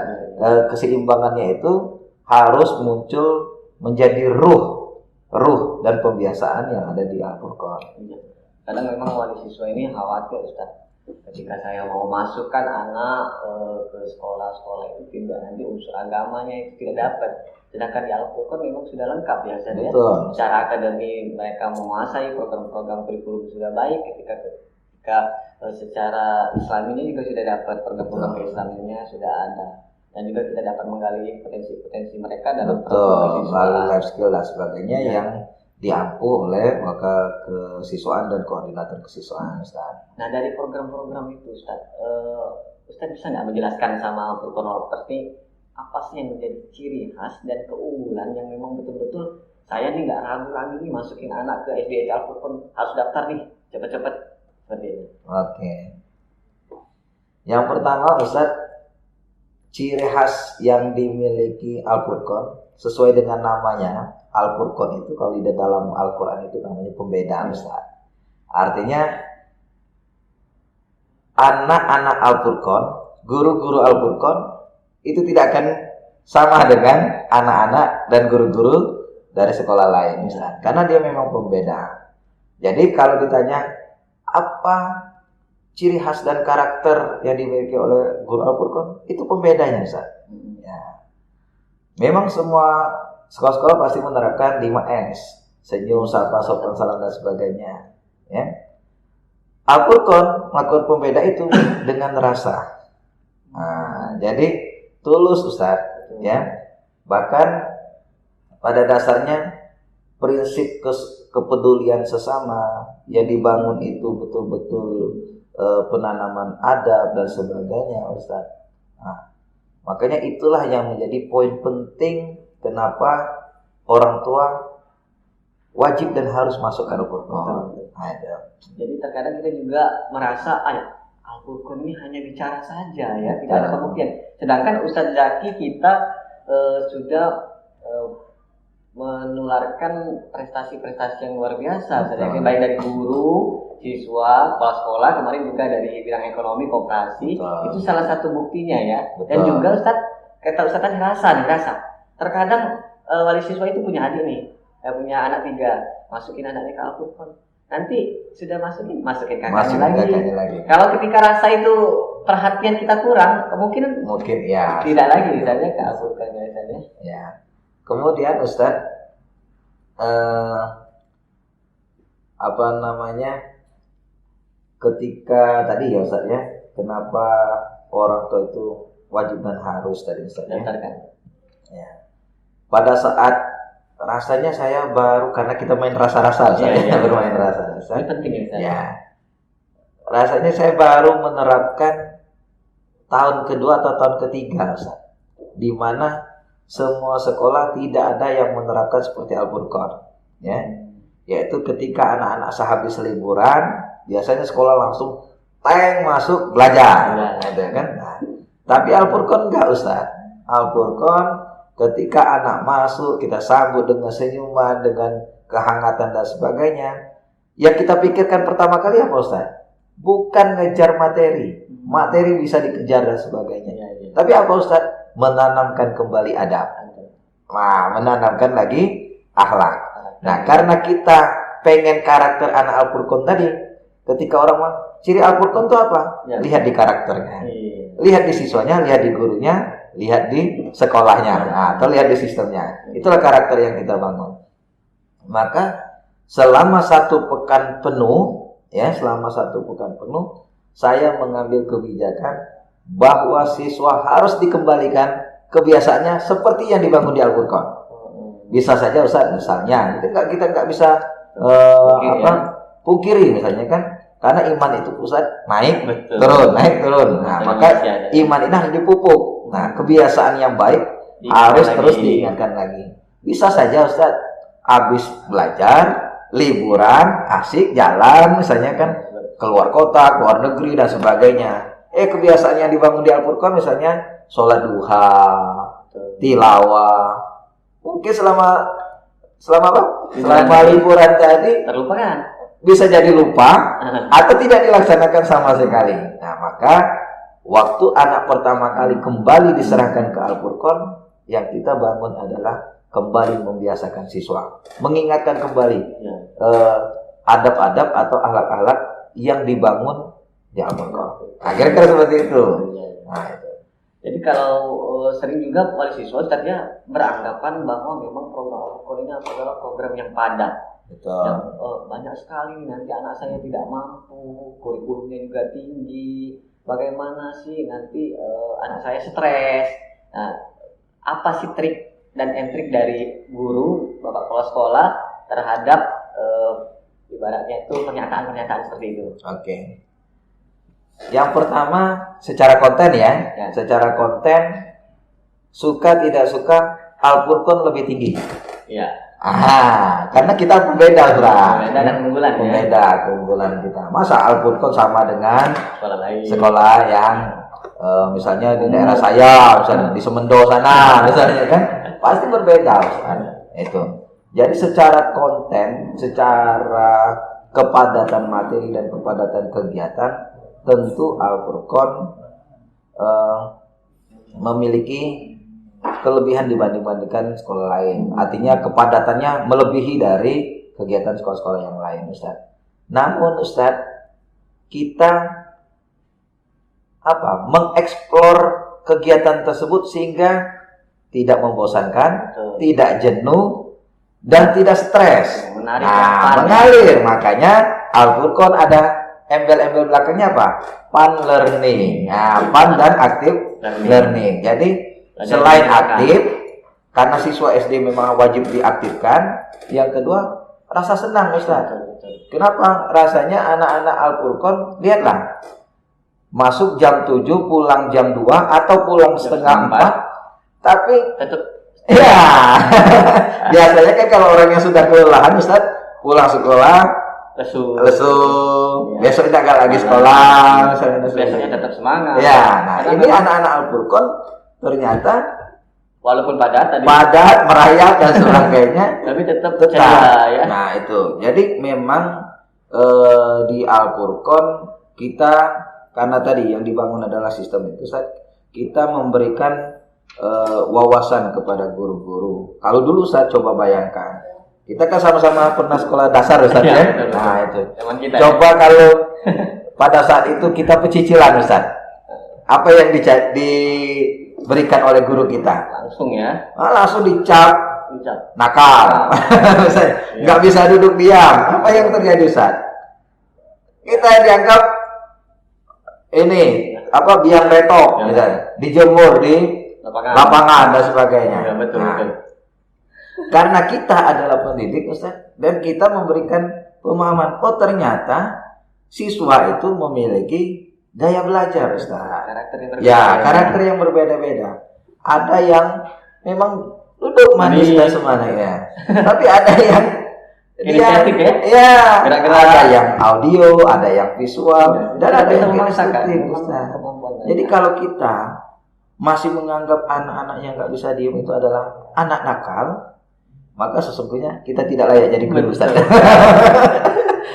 Keseimbangannya itu harus muncul menjadi ruh dan pembiasaan yang ada di Al-Furqan. Kadang memang wali siswa ini khawatir Ustaz, ketika saya mau masukkan anak ke sekolah-sekolah itu tidak, nanti unsur agamanya itu tidak dapat. Sedangkan di Al-Furqan memang sudah lengkap biasanya. Secara akademi mereka menguasai, program-program kurikulum sudah baik, ketika secara islaminya juga sudah dapat, program-program keislaminya sudah ada. Dan juga kita dapat menggali potensi-potensi mereka dalam melalui life skill dan sebagainya yang diampu oleh maka kesiswaan dan koordinator kesiswaan Ustaz. Nah, dari program-program itu Ustaz, Ustaz bisa nggak menjelaskan sama Furqanopers nih apa sih yang menjadi ciri khas dan keunggulan yang memang betul-betul saya nih nggak ragu lagi nih masukin anak ke SDIT Al-Furqan, harus daftar nih cepat-cepat seperti ini. Oke. Yang pertama Ustaz, ciri khas yang dimiliki Al-Furqan sesuai dengan namanya. Al-Furqan itu kalau di dalam Al-Quran itu namanya pembeda Ustaz. Artinya anak-anak Al-Furqan, guru-guru Al-Furqan itu tidak akan sama dengan anak-anak dan guru-guru dari sekolah lain Ustaz. Karena dia memang pembeda. Jadi kalau ditanya apa ciri khas dan karakter yang dimiliki oleh guru Al-Furqan, itu pembedanya Ustaz. Ya. Memang semua sekolah-sekolah pasti menerapkan 5S, senyum, sapa, sopan, salam dan sebagainya. Ya. Al-Furqan melakukan pembeda itu dengan rasa. Nah, jadi tulus Ustaz, ya. Bahkan pada dasarnya prinsip kepedulian sesama yang dibangun itu betul-betul penanaman adab dan sebagainya Ustaz. Nah, makanya itulah yang menjadi poin penting kenapa orang tua wajib dan harus masuk ke Al-Furqan. Jadi terkadang kita juga merasa Al-Furqan ini hanya bicara saja ya, tidak ada pembuktian. Sedangkan Ustadz Zaki kita sudah menularkan prestasi-prestasi yang luar biasa, baik dari guru, siswa, kepala sekolah, kemarin juga dari bidang ekonomi, koperasi. Itu salah satu buktinya ya. Dan juga Ustadz, kata Ustadz tadi rasa. Terkadang wali siswa itu punya adik nih, punya anak 3, masukin anaknya ke Al-Furqan. nanti sudah masukin kakaknya lagi. Kalau ketika rasa itu perhatian kita kurang, mungkin ya tidak lagi misalnya ke Al-Furqan misalnya. Ya. Kemudian Ustadz ketika tadi ya Ustadz ya, kenapa orang tua itu wajib dan harus tadi Ustadz ya. Pada saat rasanya saya baru, karena kita main rasa-rasa bermain rasa-rasa. Ini penting ya. Rasanya saya baru menerapkan tahun kedua atau tahun ketiga Ustadz, di mana semua sekolah tidak ada yang menerapkan seperti Al-Furqan ya. Yaitu ketika anak-anak sehabis liburan, biasanya sekolah langsung masuk belajar gitu kan. Nah, tapi Al-Furqan enggak Ustaz. Al-Furqan ketika anak masuk kita sambut dengan senyuman, dengan kehangatan dan sebagainya. Yang kita pikirkan pertama kali apa Ustaz? Bukan ngejar materi. Materi bisa dikejar dan sebagainya. Tapi apa Ustaz? Menanamkan kembali adab. Nah, menanamkan lagi akhlak. Nah, karena kita pengen karakter anak Al-Furqan tadi, ketika orang ciri Al-Furqan itu apa? Lihat di karakternya. Lihat di siswanya, lihat di gurunya, lihat di sekolahnya, atau lihat di sistemnya. Itulah karakter yang kita bangun. Maka selama 1 pekan penuh, saya mengambil kebijakan bahwa siswa harus dikembalikan kebiasaannya seperti yang dibangun di Al-Furqan. Bisa saja Ustaz, misalnya kita nggak bisa pungkiri misalnya kan, karena iman itu Ustaz naik turun. Nah, maka iman ini harus dipupuk. Nah, kebiasaan yang baik harus terus diingatkan lagi. Bisa saja Ustaz, habis belajar, liburan, asik jalan misalnya kan, keluar kota, keluar negeri dan sebagainya. Kebiasaan yang dibangun di Al-Furqan misalnya sholat duha, tilawah. Mungkin selama liburan tadi terlupakan. Bisa jadi lupa atau tidak dilaksanakan sama sekali. Nah, maka waktu anak pertama kali kembali diserahkan ke Al-Furqan, yang kita bangun adalah kembali membiasakan siswa, mengingatkan kembali adab-adab atau akhlak-akhlak yang dibangun di Al-Furqan. Kira-kira seperti itu. Nah, itu. Jadi kalau sering juga wali siswa tadinya beranggapan bahwa memang program Al-Furqan ini adalah program yang padat. Betul. Yang banyak sekali, nanti anak saya tidak mampu, kurikulumnya juga tinggi. Bagaimana sih nanti anak saya stres? Nah, apa sih trik dan trik dari guru, bapak kepala sekolah terhadap ibaratnya itu pernyataan-pernyataan seperti itu? Oke. Yang pertama secara konten ya. Secara konten, suka tidak suka Al-Furqan lebih tinggi. Ya. Karena kita berbeda dan keunggulan kita. Masa Al-Furqan sama dengan sekolah yang misalnya di daerah saya, misalnya di Semendo sana, misalnya kan, pasti berbeda. Itu. Jadi secara konten, secara kepadatan materi dan kepadatan kegiatan, tentu Al-Furqan memiliki kelebihan dibandingkan sekolah lain. Artinya kepadatannya melebihi dari kegiatan sekolah-sekolah yang lain, Ustaz. Namun Ustaz, kita mengeksplor kegiatan tersebut sehingga tidak membosankan, tidak jenuh, dan tidak stres. Mengalir. Makanya Al-Furqan ada embel-embel belakangnya apa? Fun learning. Fun dan active learning. Jadi selain aktif, karena siswa SD memang wajib diaktifkan. Yang kedua, rasa senang Ustaz. Kenapa? Rasanya anak-anak Al-Furqan, lihatlah, masuk jam 7, pulang jam 2 atau pulang setengah 4, tapi tetap biasanya kan kalau orang yang sudah kelelahan Ustaz, pulang sekolah lesu. Besok tidak lagi sekolah, besoknya tetap semangat. Nah, ini anak-anak Al-Furqan ternyata walaupun padat, merayap dan sebagainya, tapi tetap ya. Nah, itu. Jadi memang di Al-Furqan kita, karena tadi yang dibangun adalah sistem itu, kita memberikan wawasan kepada guru-guru. Kalau dulu saya coba bayangkan, Kita kan sama-sama pernah sekolah dasar Ustaz ya. Betul, betul. Nah itu. Kita, coba kalau pada saat itu kita pecicilan Ustaz. Apa yang diberikan oleh guru kita? Langsung ya. Langsung dicap. Nakal. Nggak bisa duduk diam. Apa yang terjadi Ustaz? Kita dianggap ini biang retok, misalnya, dijemur di lapangan dan sebagainya. Ya, betul. Karena kita adalah pendidik Ustaz, dan kita memberikan pemahaman, ternyata siswa itu memiliki gaya belajar Ustaz. Karakter yang berbeda-beda. Ada yang memang duduk manis dan semuanya ya. Tapi ada yang inisiatif ada yang audio, ada yang visual, dan ada yang kinestetik Ustaz. Jadi kalau kita masih menganggap anak-anak yang nggak bisa diem itu adalah anak nakal, maka sesungguhnya kita tidak layak jadi guru Ustaz.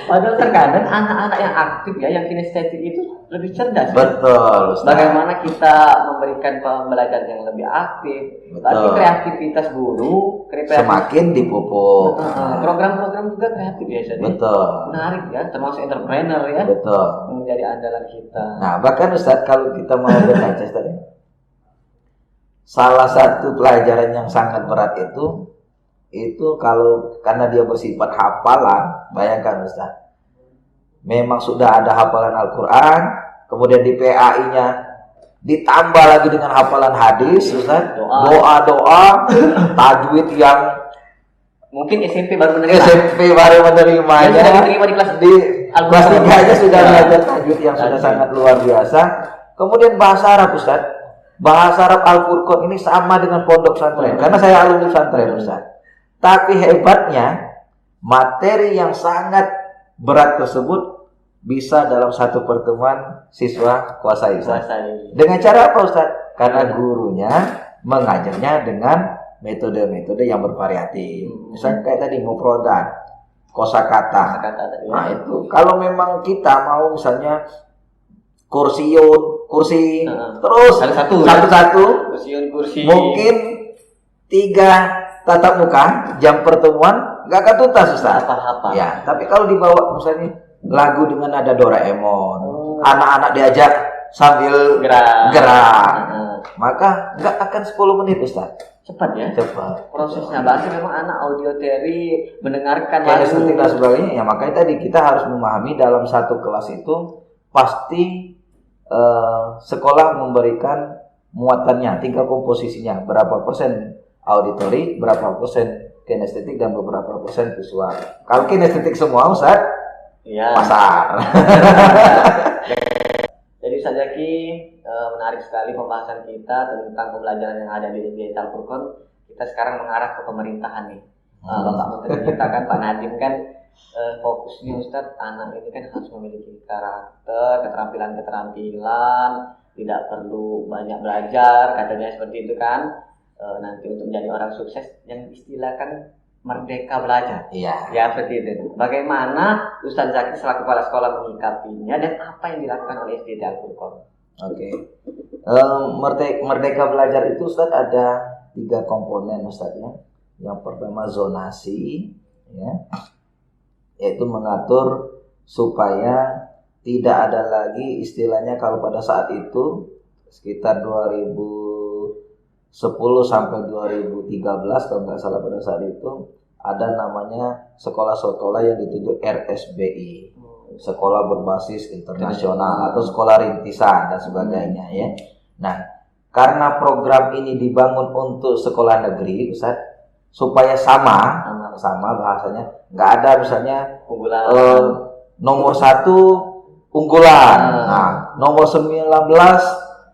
Padahal terkadang anak-anak yang aktif ya, yang kinestetik itu lebih cerdas. Betul Ustaz. Bagaimana kita memberikan pembelajaran yang lebih aktif. Tapi kreativitas guru semakin dipupuk. Program-program juga kreatif ya Ustaz. Betul. Menarik ya, termasuk entrepreneur ya. Betul. Menjadi andalan kita. Nah, bahkan Ustaz kalau kita mau berkaca Ustaz, salah satu pelajaran yang sangat berat itu kalau karena dia bersifat hafalan, bayangkan Ustaz. Memang sudah ada hafalan Al-Qur'an, kemudian di PAI-nya ditambah lagi dengan hafalan hadis, Ustaz. Doa-doa, tajwid yang mungkin SMP baru menerimanya. Sudah diterima di kelas 3 aja sudah belajar tajwid yang sudah sangat luar biasa. Kemudian bahasa Arab Ustaz. Bahasa Arab Al-Furqan ini sama dengan pondok pesantren. Karena saya alumni pesantren Ustaz. Tapi hebatnya materi yang sangat berat tersebut bisa dalam satu pertemuan siswa kuasai. Dengan cara apa Ustaz? Karena gurunya mengajarnya dengan metode-metode yang bervariatif. Misalnya kayak tadi mufradat, kosakata. Nah itu kalau memang kita mau misalnya kursi terus satu-satu mungkin 3 tatap muka jam pertemuan nggak akan tuntas Ustaz. Ya, tapi kalau dibawa misalnya lagu dengan ada Doraemon, anak-anak diajak sambil gerak, maka nggak akan 10 menit Ustaz. Cepat ya? Cepat. Prosesnya bahasa memang anak audioteori mendengarkan lagu dan sebagainya. Ya makanya tadi kita harus memahami dalam satu kelas itu pasti sekolah memberikan muatannya, tingkat komposisinya, berapa persen auditori, berapa persen kinestetik, dan beberapa persen visual. Kalau kinestetik semua Ustaz, pasar. Jadi Ustaz Zaki, menarik sekali pembahasan kita tentang pembelajaran yang ada di SDIT Al-Furqan. Kita sekarang mengarah ke pemerintahan nih. Bapak Menteri kita kan, Pak Nadiem kan, fokusnya Ustaz, anak ini kan harus memiliki karakter, keterampilan, tidak perlu banyak belajar, katanya seperti itu kan. Nanti untuk menjadi orang sukses yang istilahkan merdeka belajar. Iya. Ya seperti itu. Bagaimana Ustaz Zaki selaku kepala sekolah menyikapinya dan apa yang dilakukan oleh SDIT Al-Furqan? Oke. Merdeka belajar itu Ustaz ada 3 komponen Ustaz ya. Yang pertama zonasi ya. Yaitu mengatur supaya tidak ada lagi istilahnya kalau pada saat itu sekitar 2010 sampai 2013 kalau nggak salah pada saat itu ada namanya sekolah-sekolah yang ditunjuk RSBI, sekolah berbasis internasional atau sekolah rintisan dan sebagainya ya. Nah, karena program ini dibangun untuk sekolah negeri, Ustaz, supaya sama bahasanya, nggak ada misalnya nomor 1 unggulan, nah nomor 19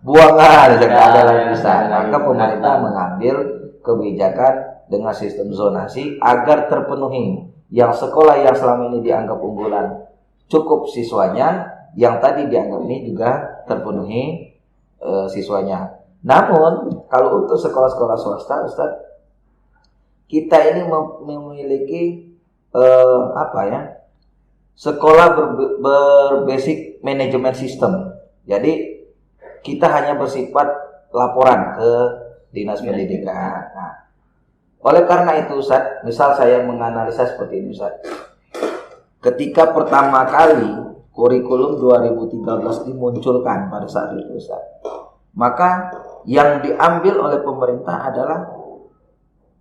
buangan, nggak ada lagi Ustaz. Maka pemerintah mengambil kebijakan dengan sistem zonasi agar terpenuhi yang sekolah yang selama ini dianggap unggulan cukup siswanya, yang tadi dianggap ini juga terpenuhi siswanya. Namun kalau untuk sekolah-sekolah swasta Ustaz, kita ini memiliki sekolah berbasic manajemen sistem. Jadi kita hanya bersifat laporan ke dinas pendidikan. Nah, Oleh karena itu Ustaz, misal saya menganalisa seperti ini Ustaz. Ketika pertama kali kurikulum 2013 dimunculkan pada saat itu Ustaz, maka yang diambil oleh pemerintah adalah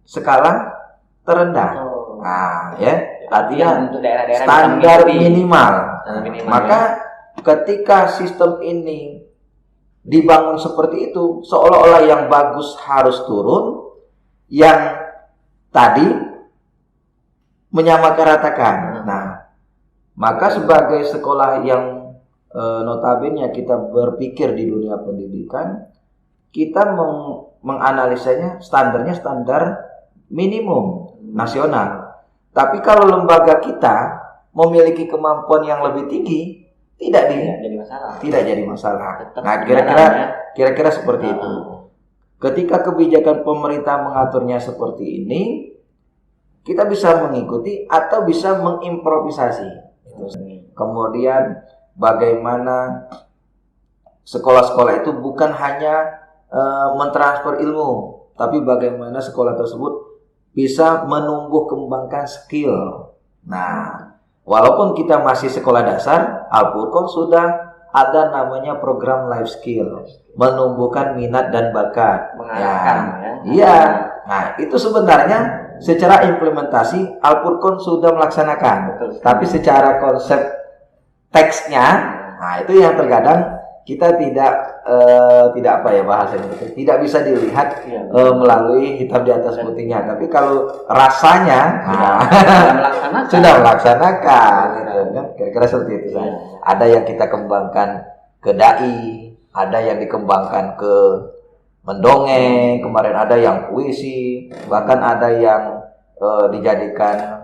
skala terendah. Nah, ya, artinya standar minimal. Maka ketika sistem ini dibangun seperti itu, seolah-olah yang bagus harus turun, yang tadi menyamaratakan. Nah, maka sebagai sekolah yang notabene kita berpikir di dunia pendidikan, kita menganalisanya standarnya standar minimum nasional. Tapi kalau lembaga kita memiliki kemampuan yang lebih tinggi, tidak jadi masalah. Nah, kira-kira seperti itu. Ketika kebijakan pemerintah mengaturnya seperti ini, kita bisa mengikuti atau bisa mengimprovisasi. Kemudian bagaimana sekolah-sekolah itu bukan hanya mentransfer ilmu, tapi bagaimana sekolah tersebut bisa menumbuh kembangkan skill. Nah, walaupun kita masih sekolah dasar, Al-Furqan sudah ada namanya program life skill, menumbuhkan minat dan bakat. Mengarahkan Iya. Nah, itu sebenarnya secara implementasi Al-Furqan sudah melaksanakan. Betul. Tapi secara konsep teksnya, nah itu yang terkadang kita tidak apa ya bahasanya, tidak bisa dilihat melalui hitam di atas putihnya. Tapi kalau rasanya sudah melaksanakan, kan? Kira-kira seperti itu. Ada yang kita kembangkan ke dai, ada yang dikembangkan ke mendongeng, kemarin ada yang puisi, bahkan ada yang dijadikan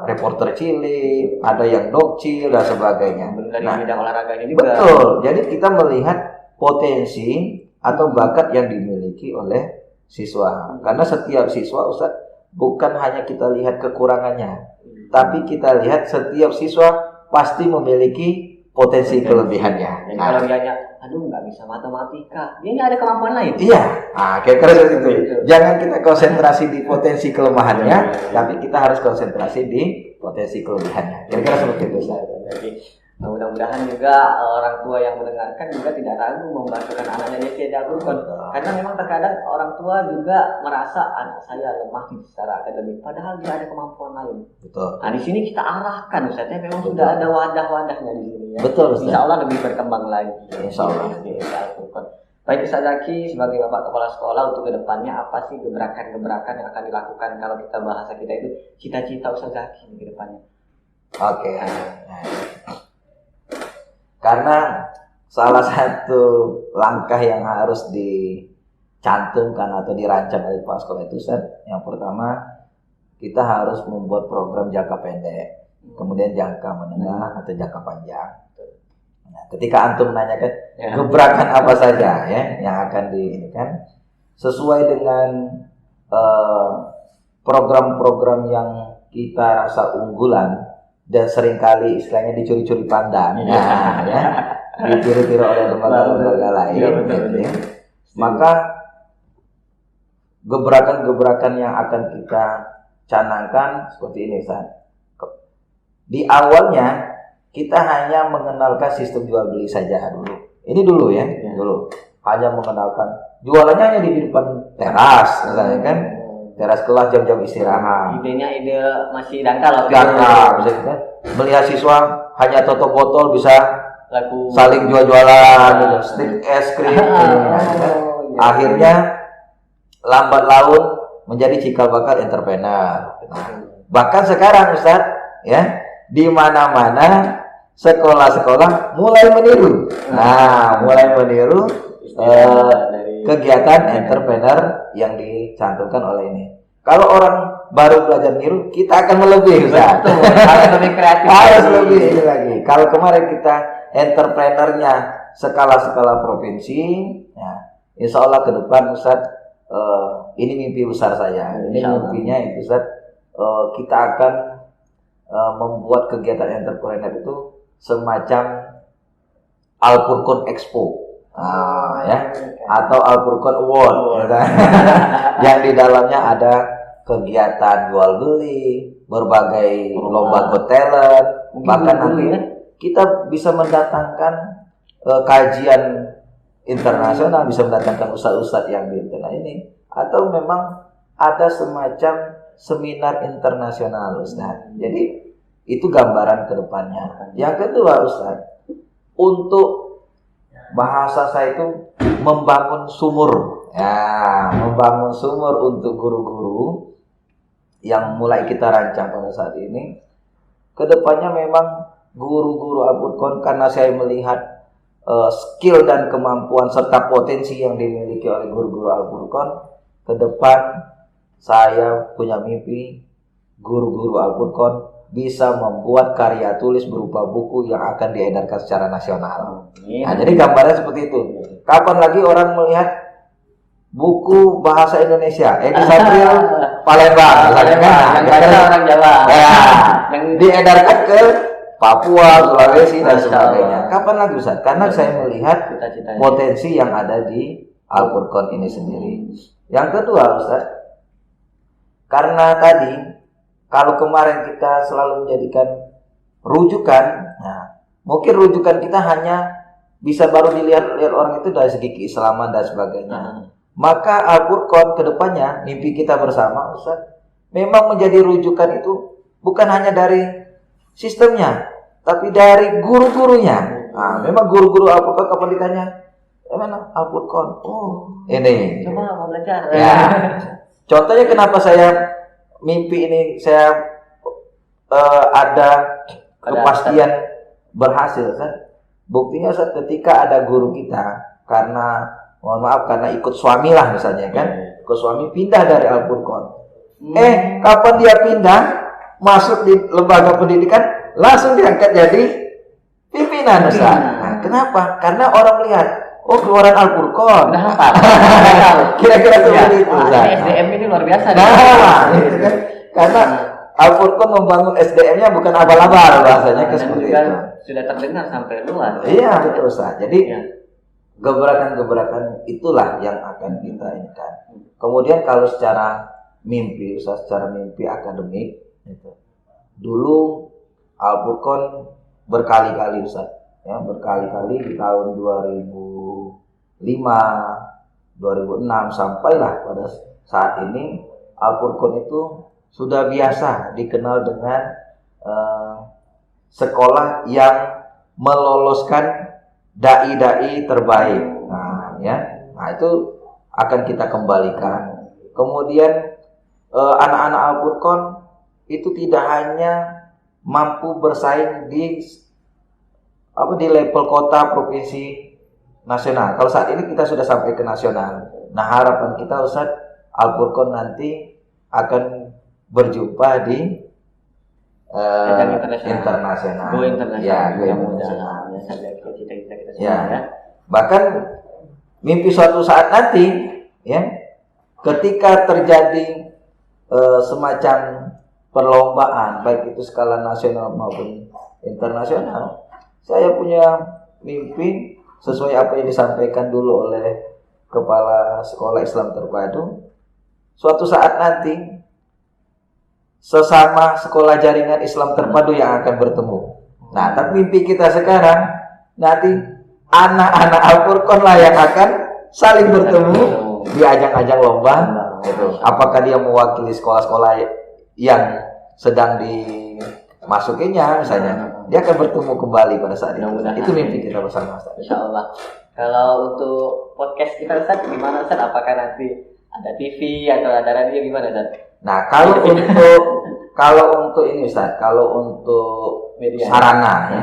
reporter cilik, ada yang dokcil dan sebagainya. Dari bidang olahraganya juga. Betul. Jadi kita melihat potensi atau bakat yang dimiliki oleh siswa. Karena setiap siswa Ustaz, bukan hanya kita lihat kekurangannya, tapi kita lihat setiap siswa pasti memiliki potensi kelebihannya. Jadi kalau dia nggak bisa matematika, dia nggak ada kemampuan lain. Iya, kira-kira seperti itu. Jangan kita konsentrasi di potensi kelemahannya, tapi kita harus konsentrasi di potensi kelebihannya. Kira-kira seperti itu. Jadi mudah-mudahan juga orang tua yang mendengarkan juga tidak ragu membantukan anaknya di Al-Furqan. Karena memang terkadang orang tua juga merasa anak saya lemah secara akademik, padahal dia ada kemampuan lain. Betul. Nah, di sini kita arahkan Ustaz, memang sudah ada wadah-wadahnya di sini ya. Betul, Ustaz. Insya Allah lebih berkembang lagi. Insya Allah. Baik Ustaz Zaki, sebagai Bapak Kepala Sekolah, untuk kedepannya apa sih gebrakan-gebrakan yang akan dilakukan kalau kita bahasa kita itu cita-cita Ustaz Zaki ke depannya? Oke. Karena salah satu langkah yang harus dicantumkan atau dirancang oleh Pak Sekolah itu, Ustaz, yang pertama kita harus membuat program jangka pendek, kemudian jangka menengah atau jangka panjang. Nah, ketika antum menanyakan gebrakan apa saja ya yang akan diinikan, sesuai dengan program-program yang kita rasa unggulan dan seringkali istilahnya dicuri-curi pandang, ditiru-tiru oleh lembaga-lembaga lain, gitu ya. Maka gebrakan-gebrakan yang akan kita canangkan seperti ini, Ustaz. Di awalnya kita hanya mengenalkan sistem jual beli saja dulu. Ini dulu ya, dulu hanya mengenalkan jualannya hanya di depan teras, misalnya kan. Teras kelas jam-jam istirahat. Idenya masih dangkal. Bisa kan? Melihat siswa hanya tutup botol bisa laku saling jual-jualan, gitu. Stik es krim. Akhirnya lambat laun menjadi cikal bakal entrepreneur. Bahkan sekarang Ustaz, ya, di mana-mana sekolah-sekolah mulai meniru. Mulai meniru kegiatan entrepreneur yang dicantumkan oleh ini. Kalau orang baru belajar niru, kita akan melebihi, Ustaz. Harus lebih kreatif. Harus lebih ini lagi. Kalau kemarin kita entrepreneurnya skala-skala provinsi, ya, insya Allah ke depan Ustaz, ini mimpi besar saya. Ini mimpinya itu Ustaz, kita akan membuat kegiatan entrepreneur itu semacam Al-Furqan Expo. Ya, atau Al-Furqan Award yang di dalamnya ada kegiatan jual beli, berbagai lomba got talent, bahkan nanti kita bisa mendatangkan kajian internasional, bisa mendatangkan ustadz-ustadz yang di internet ini, atau memang ada semacam seminar internasional, Ustaz. Jadi itu gambaran ke depannya. Yang kedua, Ustaz, untuk bahasa saya itu membangun sumur. Ya, membangun sumur untuk guru-guru yang mulai kita rancang pada saat ini. Kedepannya memang guru-guru Al-Furqan, karena saya melihat skill dan kemampuan serta potensi yang dimiliki oleh guru-guru Al-Furqan, ke depan saya punya mimpi guru-guru Al-Furqan bisa membuat karya tulis berupa buku yang akan diedarkan secara nasional. Nah, jadi gambarnya seperti itu. Kapan lagi orang melihat buku bahasa Indonesia Edi Sabril Palembang, yang baca orang Jawa, yang diedarkan ke Papua, Sulawesi dan sebagainya. Kapan lagi, Ustaz? Karena saya melihat potensi yang ada di Al-Furqan ini sendiri. Yang kedua, Ustaz, karena tadi kalau kemarin kita selalu menjadikan rujukan, nah, mungkin rujukan kita hanya bisa baru dilihat orang itu dari segi keislaman dan sebagainya. Maka Al-Furqan kedepannya mimpi kita bersama, Ustaz, memang menjadi rujukan itu bukan hanya dari sistemnya, tapi dari guru-gurunya. Nah, memang guru-guru Al-Furqan kapan ditanya, mana Al-Furqan? Oh, ini. Coba mau belajar. Ya. Contohnya kenapa saya mimpi ini saya ada kepastian berhasil, Ustaz. Buktinya, Ustaz, ketika ada guru kita, karena mohon maaf karena ikut suami lah misalnya kan, ikut suami pindah dari Al-Furqan. Kapan dia pindah masuk di lembaga pendidikan langsung diangkat jadi pimpinan, Ustaz. Nah, kenapa? Karena orang melihat, oh, keluaran Al-Furqan. Kira-kira seperti itu. SDM ini luar biasa. Gitu kan? Karena Al-Furqan membangun SDM-nya bukan abal-abal, bahasanya seperti itu. Sudah terdengar sampai luar. Iya, betul, Ustaz. Jadi gebrakan-gebrakan itulah yang akan kita inginkan. Kemudian kalau secara mimpi, Ustaz, secara mimpi akademik itu. Dulu Al-Furqan berkali-kali, Ustaz, ya, berkali-kali di tahun 2005, 2006 sampailah pada saat ini Al-Furqan itu sudah biasa dikenal dengan sekolah yang meloloskan dai-dai terbaik. Nah, itu akan kita kembalikan. Kemudian anak-anak Al-Furqan itu tidak hanya mampu bersaing di level kota, provinsi, nasional. Kalau saat ini kita sudah sampai ke nasional. Nah, harapan kita, Ustaz, Al-Furqan nanti akan berjumpa di internasional. Go internasional. Ya, go internasional. Ya. Bahkan mimpi suatu saat nanti, ya, ketika terjadi semacam perlombaan, baik itu skala nasional maupun internasional, saya punya mimpi sesuai apa yang disampaikan dulu oleh Kepala Sekolah Islam Terpadu. Suatu saat nanti sesama sekolah jaringan Islam Terpadu yang akan bertemu. Nah, tapi mimpi kita sekarang nanti anak-anak Al-Furqan lah yang akan saling bertemu di ajang-ajang lomba. Itu. Apakah dia mewakili sekolah-sekolah yang sedang dimasukinya, misalnya, dia akan bertemu kembali pada saat itu. Itu mimpi kita bersama, Ustaz. Insyaallah. Kalau untuk podcast kita, Ustaz, gimana, Ustaz? Apakah nanti ada TV atau ada radio, gimana, Ustaz? Nah, kalau untuk ini, Ustaz, kalau untuk media, sarana.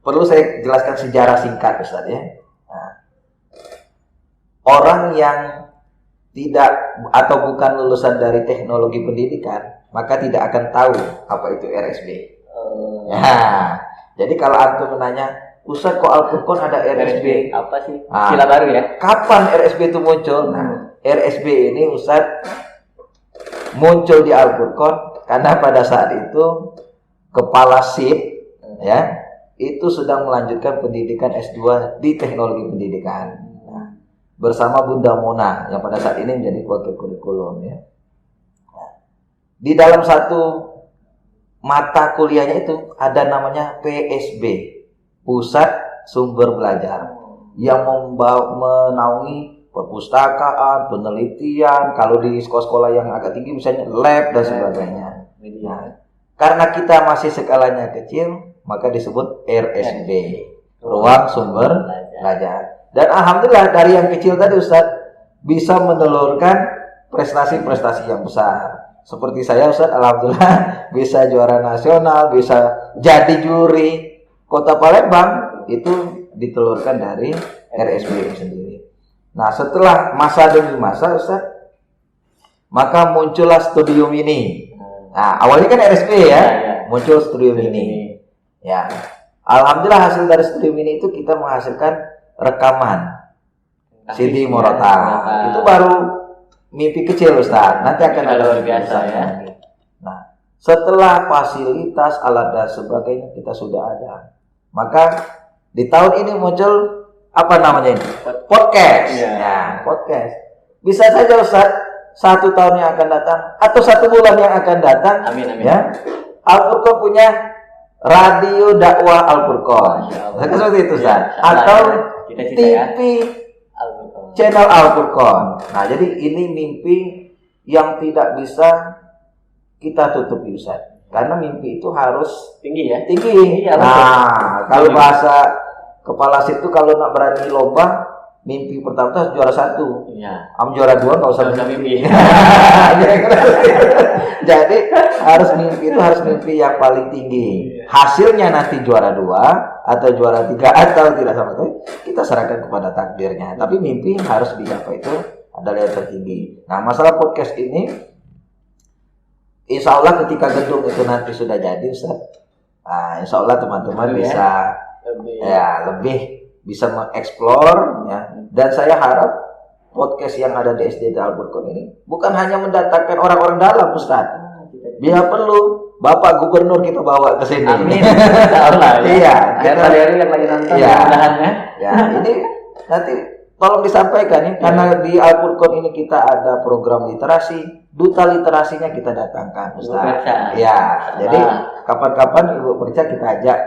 Perlu saya jelaskan sejarah singkat, Ustaz, ya. Nah, orang yang tidak atau bukan lulusan dari teknologi pendidikan, maka tidak akan tahu apa itu RSB. Ya. Jadi kalau antum menanya, Ustaz, kok Al-Furqan ada RSB? Apa sih? Istilah baru ya. Kapan RSB itu muncul? Nah, RSB ini, Ustaz, muncul di Al-Furqan karena pada saat itu kepala SIP, ya, itu sedang melanjutkan pendidikan S2 di teknologi pendidikan. Nah, bersama Bunda Mona yang pada saat ini menjadi wakil kurikulum ya. Nah, di dalam satu mata kuliahnya itu ada namanya PSB, Pusat Sumber Belajar, yang menaungi perpustakaan, penelitian, kalau di sekolah-sekolah yang agak tinggi misalnya lab dan sebagainya. Nah, karena kita masih skalanya kecil, maka disebut RSB, Ruang Sumber Belajar. Dan alhamdulillah dari yang kecil tadi Ustaz bisa menelurkan prestasi-prestasi yang besar. Seperti saya Ustaz, alhamdulillah bisa juara nasional, bisa jadi juri Kota Palembang, itu ditelurkan dari RSB itu sendiri. Nah, setelah masa demi masa Ustaz, maka muncullah Studio Mini. Nah, awalnya kan RSB ya, muncul Studio Mini. Ya, alhamdulillah hasil dari Studio Mini itu kita menghasilkan rekaman CD Morota. Itu baru mimpi kecil Ustaz, nanti akan ada luar biasa ya. Nah, setelah fasilitas, alat dan sebagainya kita sudah ada, maka di tahun ini muncul apa namanya ini? Podcast. Ya, podcast. Bisa saja Ustaz, 1 tahun yang akan datang atau 1 bulan yang akan datang, amin. Ya, Al-Furqan punya radio dakwah Al-Furqan. Seperti itu Ustaz. Atau TV channel Al-Furqan. Nah, jadi ini mimpi yang tidak bisa kita tutup Ustaz. Karena mimpi itu harus tinggi ya. Tinggi. Nah, kalau bahasa kepala situ kalau nak berani lomba, mimpi pertama itu harus juara 1. Iya. Juara 2 enggak usah mimpi. Jadi harus mimpi yang paling tinggi. Hasilnya nanti juara 2 atau juara 3 atau tidak sama sekali, kita serahkan kepada takdirnya. Tapi mimpi yang harus dicapai itu adalah yang tertinggi. Nah, masalah podcast ini, insya Allah ketika gedung itu nanti sudah jadi Ustaz, nah, insya Allah teman-teman bisa lebih bisa mengeksplor ya. Dan saya harap podcast yang ada di SD Al-Furqan ini bukan hanya mendatangkan orang-orang dalam Ustaz. Bila perlu Bapak Gubernur kita bawa ke sini. Amin. Iya, kita yang lagi nonton ya, ini nanti tolong disampaikan ya, karena di Al-Furqan ini kita ada program literasi, duta literasinya kita datangkan Ustaz. Ya, jadi kapan-kapan Ibu Perca kita ajak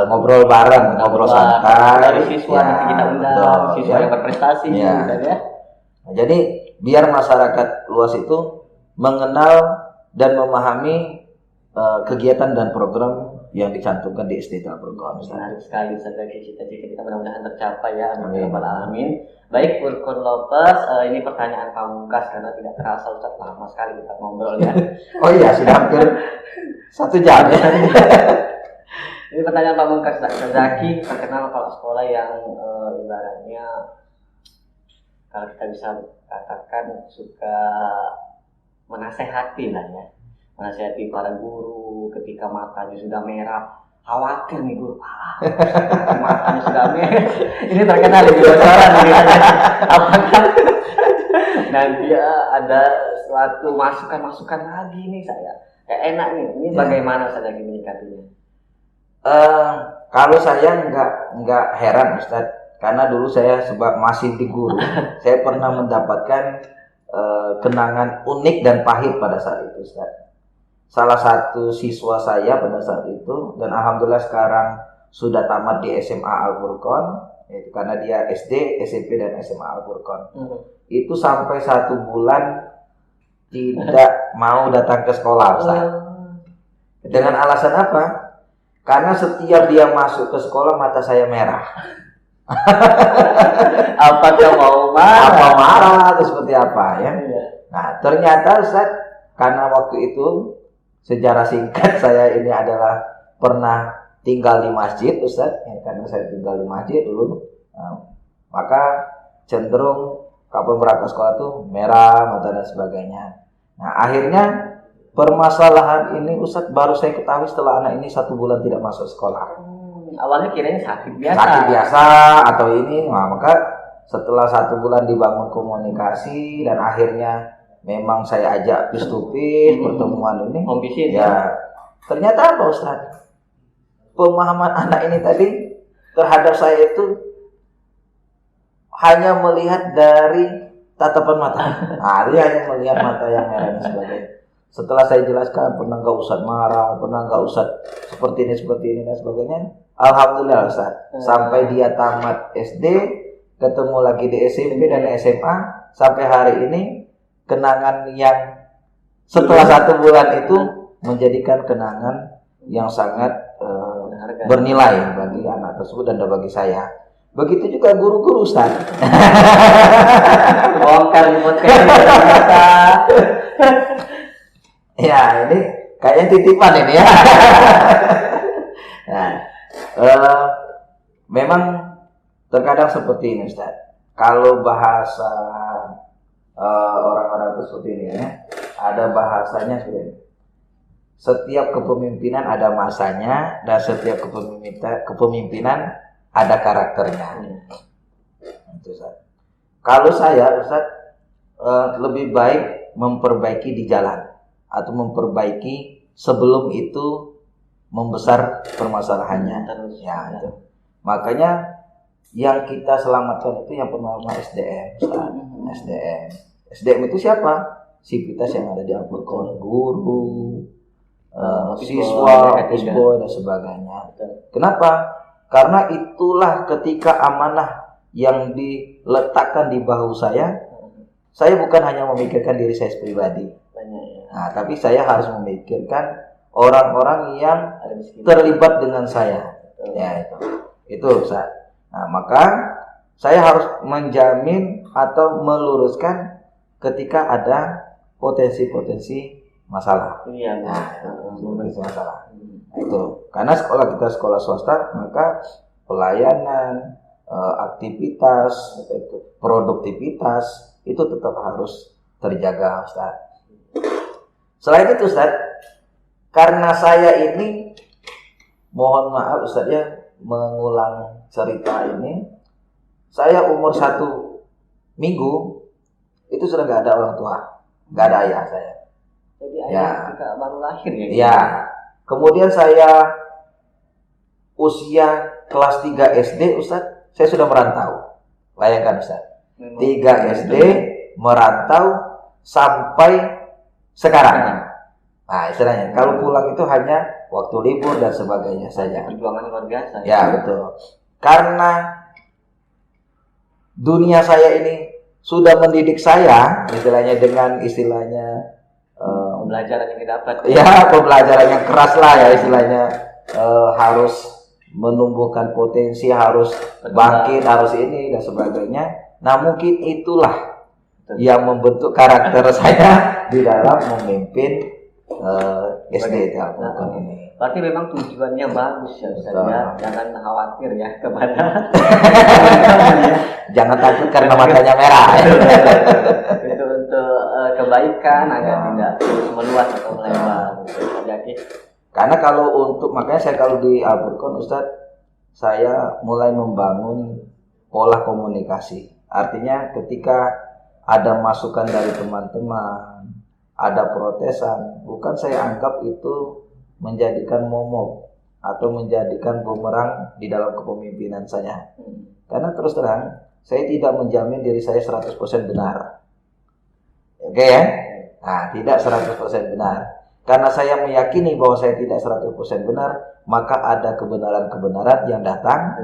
ngobrol bareng, ngobrol santai. Dari siswa nanti kita undang, siswa yang berprestasi ya. Nah, jadi biar masyarakat luas itu mengenal dan memahami kegiatan dan program yang dicantumkan di SD Al-Furqan. Menarik sekali saja cita-cita kita mudah-mudahan tercapai ya. Amin. Baik Furqan Lovers, ini pertanyaan pamungkas karena tidak terasa Ustaz lama sekali kita ngobrol ya. Oh iya, sudah hampir 1 jam ya. Ini pertanyaan pamungkas Ustaz Zaki, terkenal kepala sekolah yang ibaratnya kalau kita bisa katakan suka menasehati lah ya. Menasihati para guru ketika matanya sudah merah, khawatir nih guru, matanya sudah merah. Ini terkenal di bocoran apakah nanti ada suatu masukan lagi nih saya kayak enak nih, ini bagaimana saya lagi menyikapinya? Kalau saya nggak heran Ustaz, karena dulu saya sebab masih di guru, saya pernah mendapatkan kenangan unik dan pahit pada saat itu Ustaz. Salah satu siswa saya pada saat itu, dan alhamdulillah sekarang sudah tamat di SMA Al-Furqan, yaitu karena dia SD, SMP dan SMA Al-Furqan. Itu sampai 1 bulan tidak mau datang ke sekolah Ustaz. Dengan alasan apa? Karena setiap dia masuk ke sekolah mata saya merah. Apakah mau marah? Apa marah atau seperti apa ya? Nah, ternyata Ustaz, karena waktu itu sejarah singkat saya ini adalah pernah tinggal di masjid Ustaz, ya, karena saya tinggal di masjid dulu, maka cenderung kapan berangkat sekolah tuh merah mata dan sebagainya. Nah, akhirnya permasalahan ini Ustaz baru saya ketahui setelah anak ini 1 bulan tidak masuk sekolah. Awalnya kiranya sakit biasa. Sakit biasa atau ini, maka setelah 1 bulan dibangun komunikasi dan akhirnya memang saya ajak face to face pertemuan ini. Ya, ternyata apa Ustaz? pemahaman anak ini tadi terhadap saya itu hanya melihat dari tatapan mata. Nah, dia hanya melihat mata yang merah dan sebagainya. Setelah saya jelaskan, pernah nggak Ustadz marah, pernah nggak Ustadz seperti ini dan sebagainya. Alhamdulillah Ustadz, sampai dia tamat SD, ketemu lagi di SMP dan SMA, sampai hari ini kenangan yang setelah 1 bulan itu menjadikan kenangan yang sangat bernilai bagi anak tersebut dan bagi saya. Begitu juga guru-guru Ustaz. Bongkar di podcast kita. Ya, ini kayaknya titipan ini ya. Nah, memang terkadang seperti ini Ustaz. Kalau bahasa orang-orang itu seperti ini ya, ada bahasanya seperti ini. Setiap kepemimpinan ada masanya dan setiap kepemimpinan ada karakternya. Itu Ustaz. Kalau saya Ustaz lebih baik memperbaiki di jalan atau memperbaiki sebelum itu membesar permasalahannya. Ya, itu. Makanya yang kita selamatkan itu yang pertama SDM, Ustaz. SDM itu siapa? Sivitas yang ada di Al-Furqan, guru, siswa, siswa dan sebagainya. Kenapa? Karena itulah ketika amanah yang diletakkan di bahu saya bukan hanya memikirkan diri saya pribadi. Nah, tapi saya harus memikirkan orang-orang yang terlibat dengan saya. Ya, itu Ustaz. Nah, maka saya harus menjamin atau meluruskan ketika ada potensi-potensi masalah. Iya, potensi masalah. Itu karena sekolah kita sekolah swasta, maka pelayanan, aktivitas, produktivitas itu tetap harus terjaga, Ustaz. Selain itu, Ustaz, karena saya ini mohon maaf Ustaz ya mengulang cerita ini, saya umur 1 minggu itu sudah nggak ada orang tua, nggak ada ayah saya. Jadi ayah kita baru lahir ya? Iya. Kemudian saya usia kelas 3 SD Ustaz, saya sudah merantau. Bayangkan Ustaz, 3 SD merantau sampai sekarang. Nah, istilahnya kalau pulang itu hanya waktu libur dan sebagainya saja. Perjuangan luar biasa. Ya, betul. Karena dunia saya ini sudah mendidik saya, istilahnya dengan istilahnya pembelajaran yang didapat. Ya, pembelajaran yang keras lah ya istilahnya, harus menumbuhkan potensi, harus bangkit, harus ini dan sebagainya. Nah, mungkin itulah yang membentuk karakter saya di dalam memimpin SD Al-Furqan ini. Berarti memang tujuannya bagus ya Ustaz ya. Jangan khawatir ya kepada jangan takut karena matanya merah. Itu untuk kebaikan agar tidak terus meluas atau melebar. Jadi karena makanya saya kalau di Al-Furqan Ustaz, saya mulai membangun pola komunikasi. Artinya ketika ada masukan dari teman-teman, ada protesan, bukan saya anggap itu menjadikan momok atau menjadikan bumerang di dalam kepemimpinan saya. Karena terus terang, saya tidak menjamin diri saya 100% benar. Oke ya? Nah, tidak 100% benar. Karena saya meyakini bahwa saya tidak 100% benar, maka ada kebenaran-kebenaran yang datang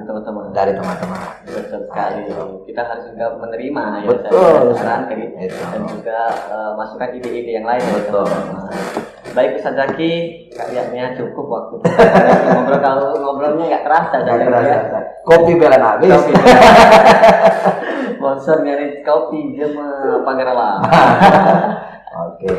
dari teman-teman. Betul sekali. Kita harus juga menerima ya, saran dan juga masukan ide-ide yang lain. Betul. Baik Ustaz Zaki, kayaknya cukup waktu ngobrol. Kalau ngobrolnya nggak terasa. Kopi belen habis. Sponsor nyari kopi dia mah Pangerala. Oke.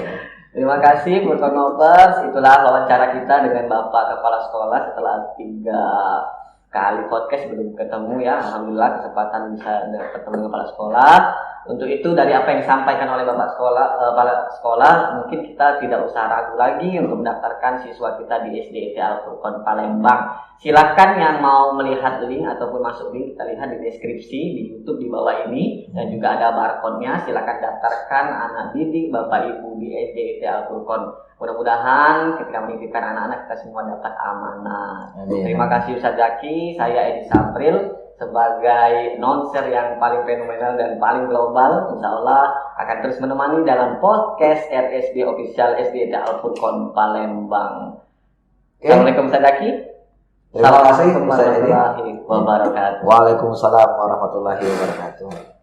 Terima kasih Furqanopers. Itulah wawancara kita dengan Bapak Kepala Sekolah setelah 3 kali podcast belum ketemu ya. Alhamdulillah kesempatan bisa ketemu dengan Kepala Sekolah. Untuk itu dari apa yang disampaikan oleh Bapak Kepala Sekolah, mungkin kita tidak usah ragu lagi untuk mendaftarkan siswa kita di SDIT Al-Furqon Palembang. Silakan yang mau melihat link ataupun masuk link, kita lihat di deskripsi di YouTube di bawah ini, dan juga ada barcode-nya. Silakan daftarkan anak didik Bapak Ibu di SDIT Al-Furqon. Mudah-mudahan ketika menitipkan anak-anak kita semua dapat amanah. Terima kasih Ustaz Zaki. Saya Edi Sapril sebagai nonser yang paling fenomenal dan paling global, insya Allah akan terus menemani dalam podcast RSD Official SDIT Al-Furqon Palembang. Assalamualaikum Ustaz Zaki. Terima kasih Assalamualaikum warahmatullahi wabarakatuh. Waalaikumsalam warahmatullahi wabarakatuh.